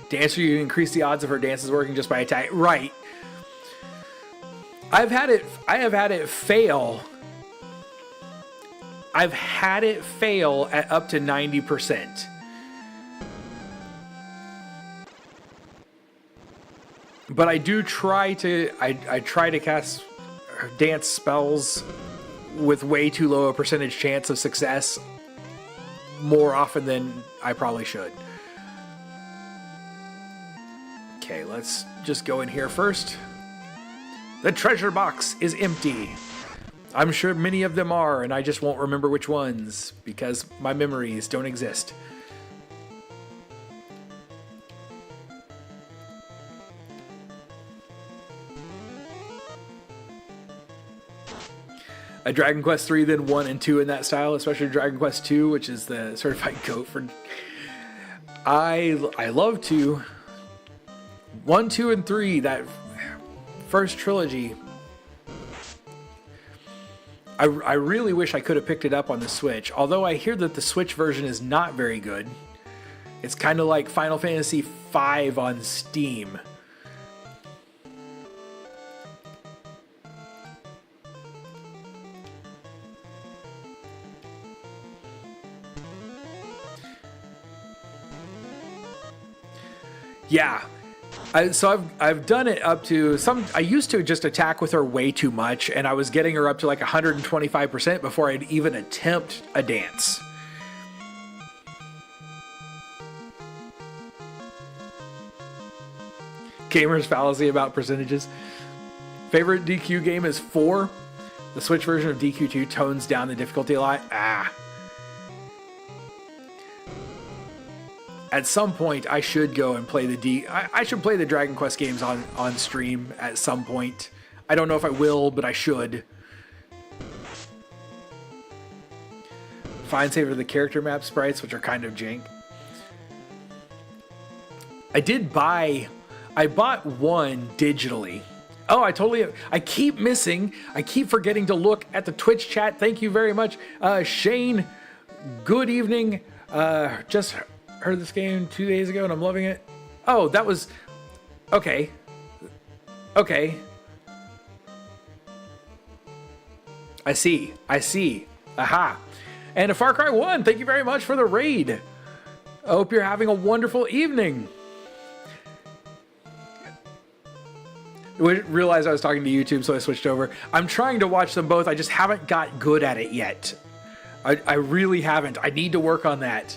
Dancer, you increase the odds of her dances working just by attack. Right. I have had it fail. I've had it fail at up to 90%. But I do try to I try to cast dance spells with way too low a percentage chance of success more often than I probably should. Okay, let's just go in here first. The treasure box is empty. I'm sure many of them are, and I just won't remember which ones because my memories don't exist. A Dragon Quest 3, then 1 and 2 in that style, especially Dragon Quest 2, which is the certified goat for... I love 2. 1, 2, and 3, that first trilogy. I really wish I could have picked it up on the Switch, although I hear that the Switch version is not very good. It's kind of like Final Fantasy V on Steam. Yeah, so I've done it up to some. I used to just attack with her way too much, and I was getting her up to like 125% before I'd even attempt a dance. Gamer's fallacy about percentages. Favorite DQ game is 4. The Switch version of DQ2 tones down the difficulty a lot. At some point, I should go and play I should play the Dragon Quest games on stream at some point. I don't know if I will, but I should. Fine save are the character map sprites, which are kind of jank. I did buy I bought one digitally. Oh, I keep missing. I keep forgetting to look at the Twitch chat. Thank you very much. Shane, good evening. Just heard this game 2 days ago and I'm loving it. Oh, that was, okay. Okay. I see. Aha. And a Far Cry 1, thank you very much for the raid. I hope you're having a wonderful evening. I realized I was talking to YouTube, so I switched over. I'm trying to watch them both. I just haven't got good at it yet. I really haven't. I need to work on that.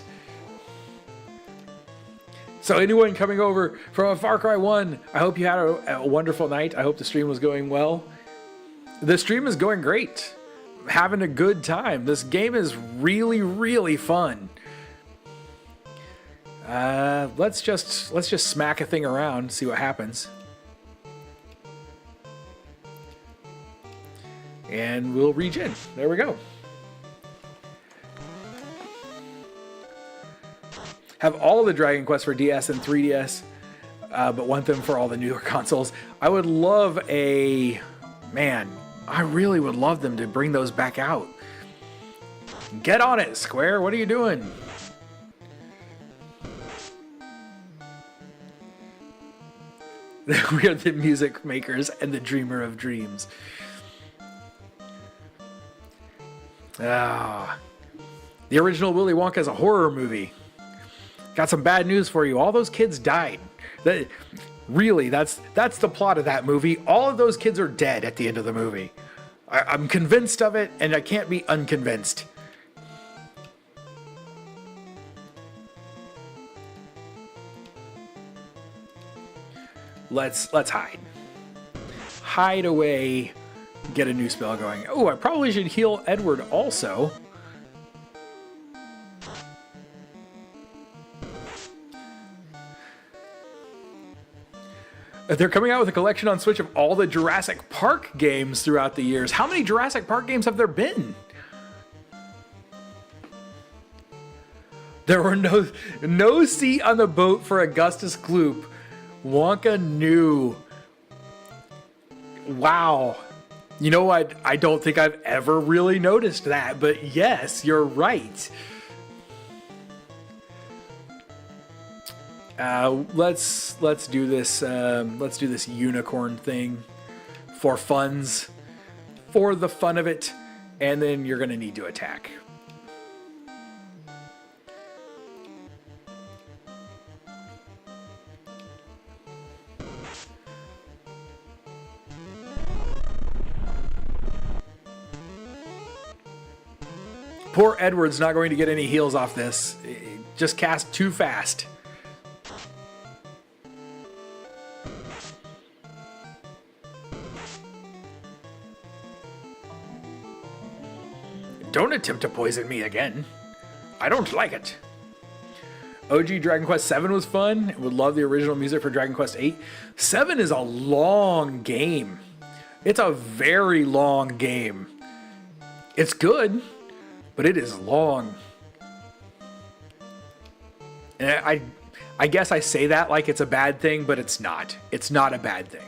So anyone coming over from a Far Cry 1, I hope you had a wonderful night. I hope the stream was going well. The stream is going great. I'm having a good time. This game is really, really fun. Let's just smack a thing around, see what happens. And we'll regen. There we go. Have all the Dragon Quests for DS and 3DS, but want them for all the newer consoles. I would love I really would love them to bring those back out. Get on it, Square. What are you doing? We are the music makers and the dreamer of dreams. The original Willy Wonka is a horror movie. Got some bad news for you. All those kids died. That's the plot of that movie. All of those kids are dead at the end of the movie. I'm convinced of it, and I can't be unconvinced. Let's hide. Hide away. Get a new spell going. Oh, I probably should heal Edward also. They're coming out with a collection on Switch of all the Jurassic Park games throughout the years. How many Jurassic Park games have there been? There were no seat on the boat for Augustus Gloop. Wonka knew. Wow. You know what? I don't think I've ever really noticed that, but yes, you're right. Let's do this. Let's do this unicorn thing for funds, for the fun of it, and then you're gonna need to attack. Poor Edward's not going to get any heals off this. Just cast too fast. Don't attempt to poison me again. I don't like it. OG Dragon Quest 7 was fun. Would love the original music for Dragon Quest 8. 7 is a long game. It's a very long game. It's good, but it is long. And I guess I say that like it's a bad thing, but it's not. It's not a bad thing.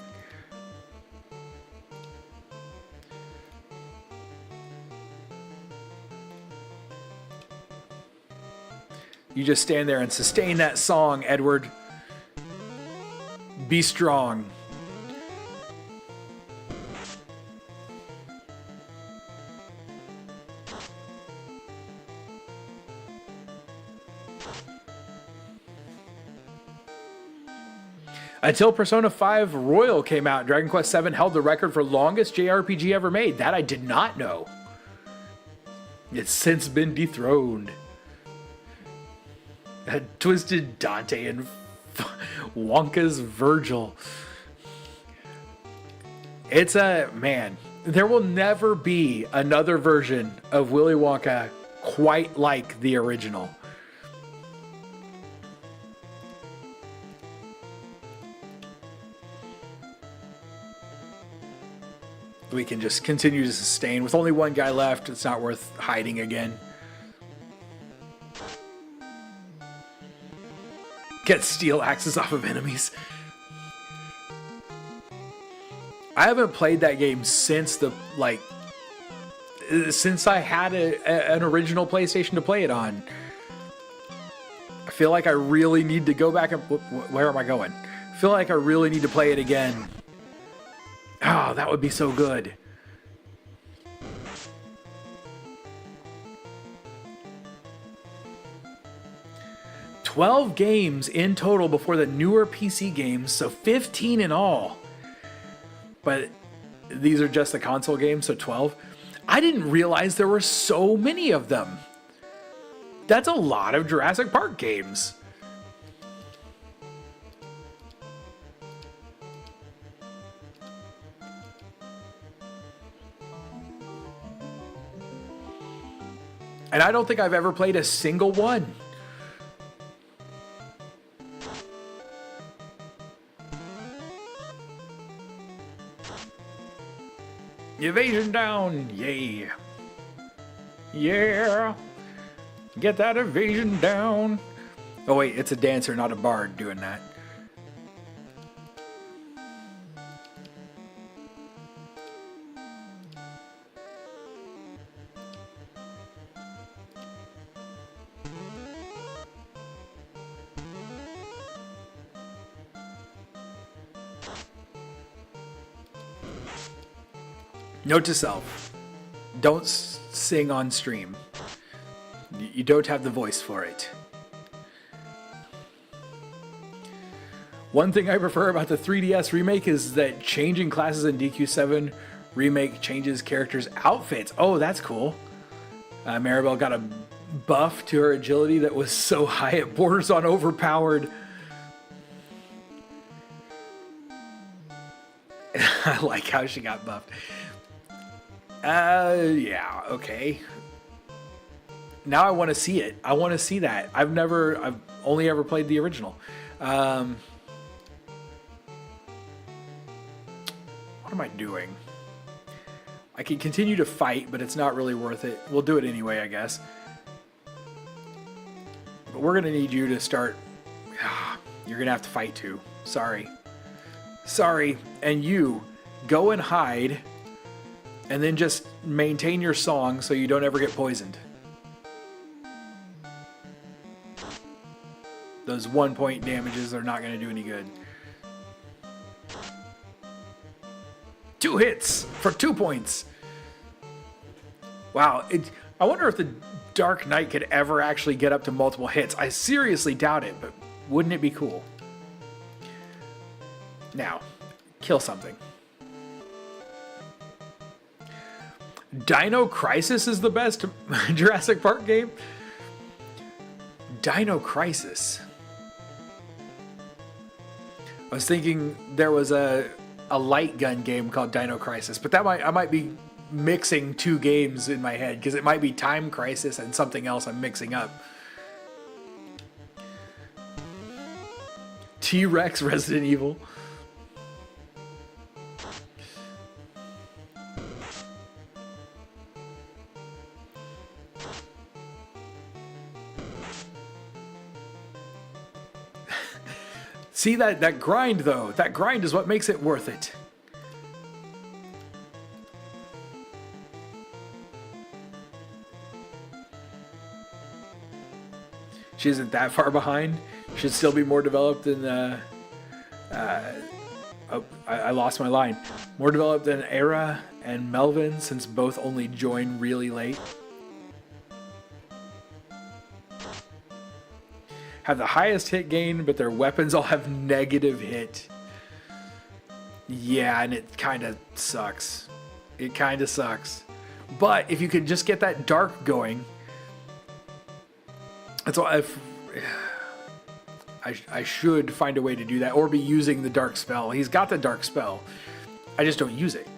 You just stand there and sustain that song, Edward. Be strong. Until Persona 5 Royal came out, Dragon Quest 7 held the record for longest JRPG ever made. That I did not know. It's since been dethroned. Twisted Dante and Wonka's Virgil. It's man, there will never be another version of Willy Wonka quite like the original. We can just continue to sustain. With only one guy left, it's not worth hiding again. Get steel axes off of enemies. I haven't played that game since since I had an original PlayStation to play it on. I feel like I really need to go back and... Where am I going? I feel like I really need to play it again. Oh, that would be so good. $12 games in total before the newer PC games, so 15 in all. But these are just the console games, so 12. I didn't realize there were so many of them. That's a lot of Jurassic Park games. And I don't think I've ever played a single one. Evasion down, yay. Yeah. Get that evasion down. Oh wait, it's a dancer, not a bard doing that. Note to self, don't sing on stream. You don't have the voice for it. One thing I prefer about the 3DS remake is that changing classes in DQ7 remake changes characters' outfits. Oh, that's cool. Maribel got a buff to her agility that was so high it borders on overpowered. I like how she got buffed. Yeah, okay. Now I want to see it. I want to see that. I've only ever played the original. What am I doing? I can continue to fight, but it's not really worth it. We'll do it anyway, I guess. But we're going to need you to start... You're going to have to fight too. Sorry. Sorry. And you, go and hide... And then just maintain your song so you don't ever get poisoned. Those 1-point damages are not going to do any good. 2 hits for 2 points. Wow. I wonder if the Dark Knight could ever actually get up to multiple hits. I seriously doubt it, but wouldn't it be cool? Now, kill something. Dino Crisis is the best Jurassic Park game? Dino Crisis. I was thinking there was a light gun game called Dino Crisis, but I might be mixing 2 games in my head because it might be Time Crisis and something else I'm mixing up. T-Rex Resident Evil. See, that grind, though. That grind is what makes it worth it. She isn't that far behind. Should still be more developed than... oh, I lost my line. More developed than Era and Melvin, since both only joined really late. Have the highest hit gain, but their weapons all have negative hit. Yeah, and it kind of sucks. It kind of sucks. But if you could just get that dark going, that's why I should find a way to do that, or be using the dark spell. He's got the dark spell. I just don't use it.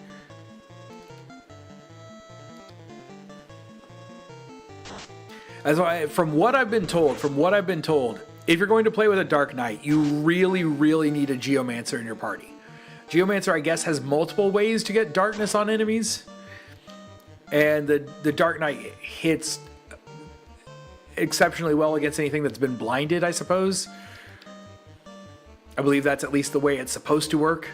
That's why, from what I've been told, if you're going to play with a Dark Knight, you really, really need a Geomancer in your party. Geomancer, I guess, has multiple ways to get darkness on enemies. And the Dark Knight hits exceptionally well against anything that's been blinded, I suppose. I believe that's at least the way it's supposed to work.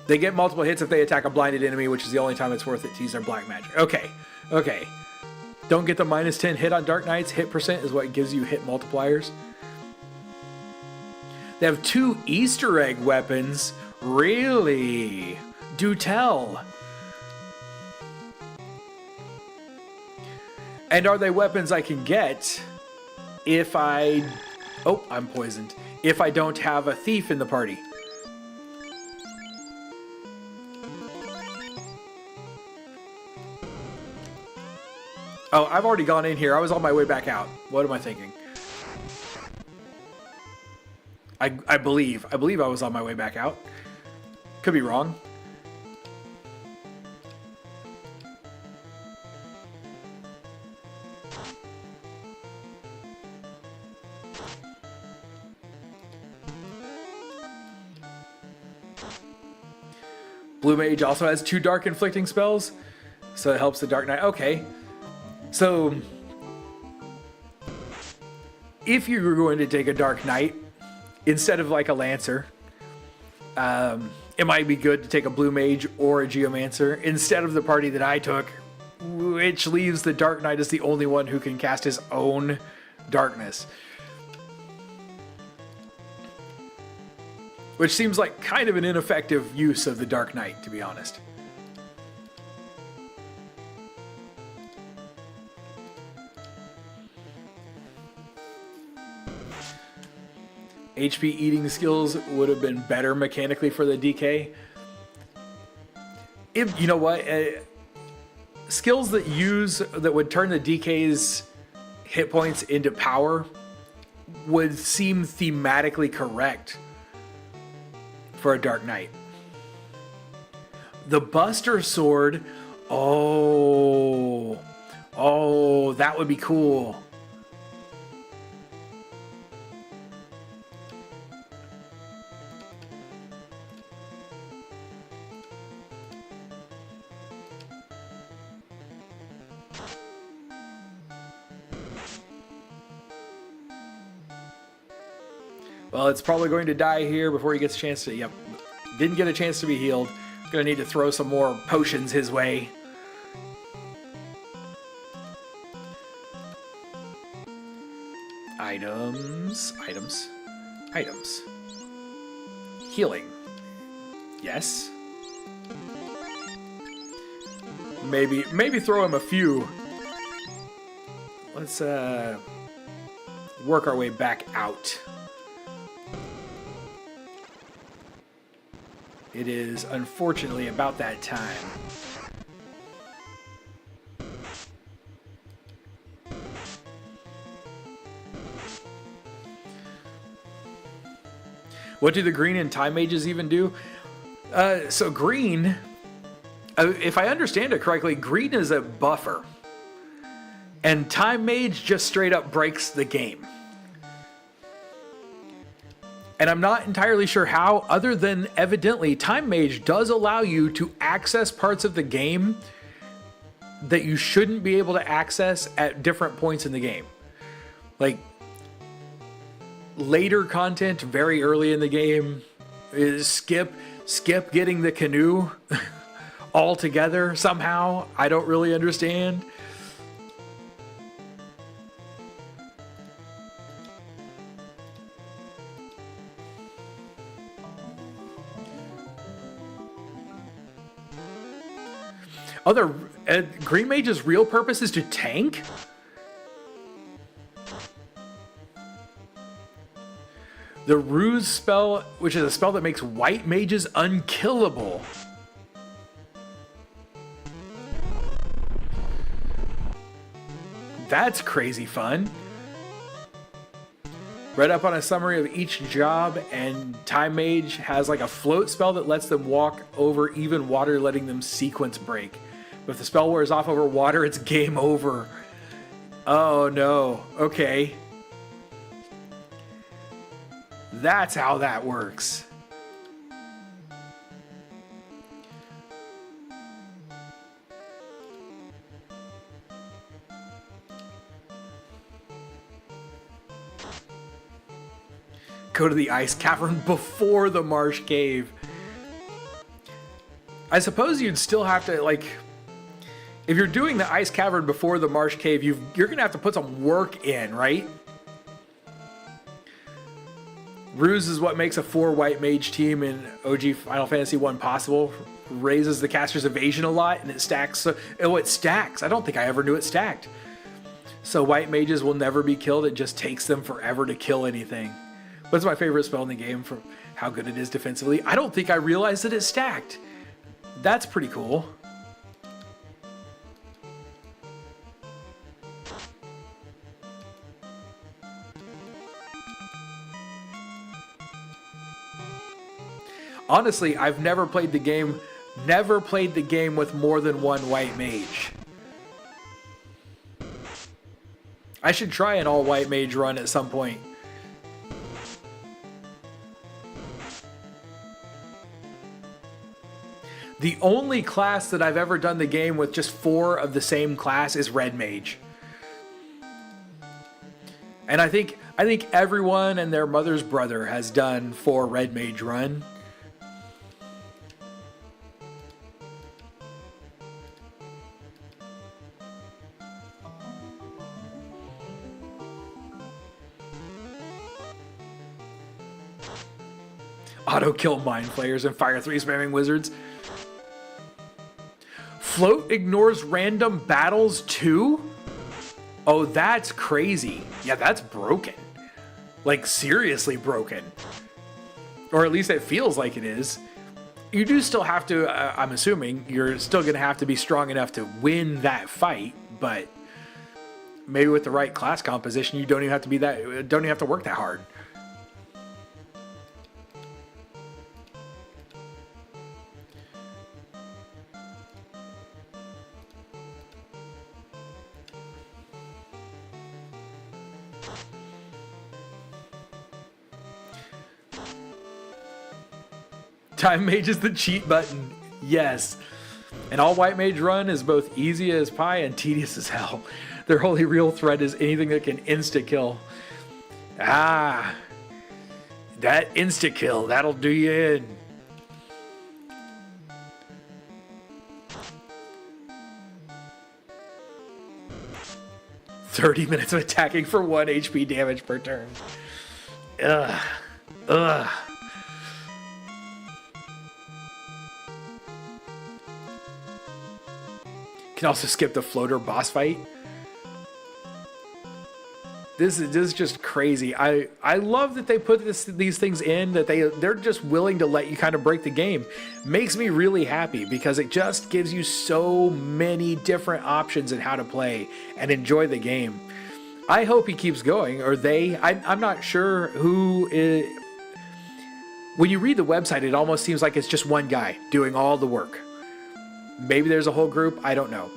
They get multiple hits if they attack a blinded enemy, which is the only time it's worth it to use their black magic. Okay, okay. Don't get the -10 hit on Dark Knights. Hit percent is what gives you hit multipliers. They have 2 Easter egg weapons. Really? Do tell. And are they weapons I can get if I... Oh, I'm poisoned. If I don't have a thief in the party. Oh, I've already gone in here. I was on my way back out. What am I thinking? I believe I was on my way back out. Could be wrong. Blue Mage also has 2 dark inflicting spells, so it helps the Dark Knight. Okay. So, if you were going to take a Dark Knight, instead of like a Lancer, it might be good to take a Blue Mage or a Geomancer instead of the party that I took, which leaves the Dark Knight as the only one who can cast his own darkness. Which seems like kind of an ineffective use of the Dark Knight, to be honest. HP eating skills would have been better mechanically for the DK. If, you know what? Skills that would turn the DK's hit points into power would seem thematically correct for a Dark Knight. The Buster Sword. Oh, that would be cool. Well, it's probably going to die here before he gets a chance to... Yep, didn't get a chance to be healed. Gonna need to throw some more potions his way. Items. Healing. Yes. Maybe throw him a few. Let's work our way back out. It is unfortunately about that time. What do the green and time mages even do? So green, if I understand it correctly, green is a buffer. And time mage just straight up breaks the game. And I'm not entirely sure how, other than evidently Time Mage does allow you to access parts of the game that you shouldn't be able to access at different points in the game. Like, later content very early in the game is skip getting the canoe altogether somehow. I don't really understand. Green Mage's real purpose is to tank? The Ruse spell, which is a spell that makes white mages unkillable. That's crazy fun. Read up on a summary of each job, and Time Mage has like a float spell that lets them walk over even water, letting them sequence break. But if the spell wears off over water, it's game over. Oh no. Okay. That's how that works. Go to the ice cavern before the marsh cave. I suppose you'd still have to, like, if you're doing the ice cavern before the marsh cave, you're going to have to put some work in, right? Ruse is what makes a 4 white mage team in OG Final Fantasy 1 possible. Raises the caster's evasion a lot, and it stacks. So, oh, it stacks. I don't think I ever knew it stacked. So white mages will never be killed. It just takes them forever to kill anything. But it's my favorite spell in the game for how good it is defensively. I don't think I realized that it stacked. That's pretty cool. Honestly, I've never played the game with more than one white mage. I should try an all white mage run at some point. The only class that I've ever done the game with just 4 of the same class is red mage. And I think everyone and their mother's brother has done 4 red mage run. Auto kill mind flayers and fire 3 spamming wizards. Float ignores random battles too? Oh, that's crazy. Yeah, that's broken. Like, seriously broken. Or at least it feels like it is. You do still have to, I'm assuming, you're still going to have to be strong enough to win that fight, but maybe with the right class composition, you don't even have to work that hard. Time mage is the cheat button. Yes. An all white mage run is both easy as pie and tedious as hell. Their holy real threat is anything that can insta kill. Ah, that insta kill, that'll do you in. "30 minutes of attacking for 1 HP damage per turn." Ugh. Ugh. Can also skip the floater boss fight. This is just crazy. I love that they put these things in, that they're just willing to let you kind of break the game. Makes me really happy because it just gives you so many different options in how to play and enjoy the game. I hope he keeps going, or they. I'm not sure who is. When you read the website, it almost seems like it's just one guy doing all the work. Maybe there's a whole group. I don't know.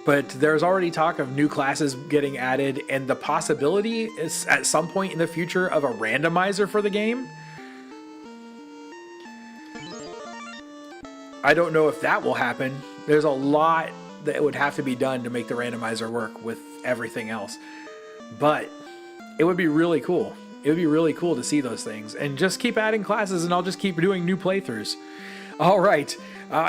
But there's already talk of new classes getting added, and the possibility is at some point in the future of a randomizer for the game. I don't know if that will happen. There's a lot that would have to be done to make the randomizer work with everything else. But it would be really cool. It would be really cool to see those things. And just keep adding classes, and I'll just keep doing new playthroughs. All right,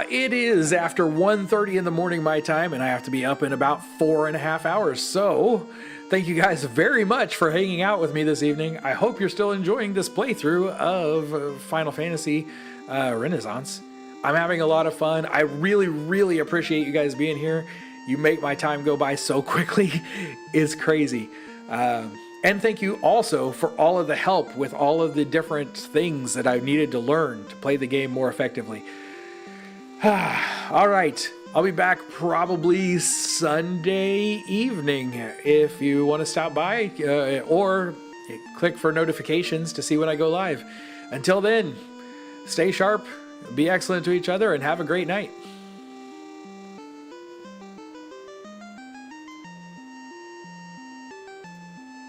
it is after 1:30 in the morning my time, and I have to be up in about 4.5 hours. So thank you guys very much for hanging out with me this evening. I hope you're still enjoying this playthrough of Final Fantasy Renaissance. I'm having a lot of fun. I really, really appreciate you guys being here. You make my time go by so quickly. It's crazy. And thank you also for all of the help with all of the different things that I've needed to learn to play the game more effectively. All right, I'll be back probably Sunday evening if you want to stop by or click for notifications to see when I go live. Until then, stay sharp, be excellent to each other, and have a great night.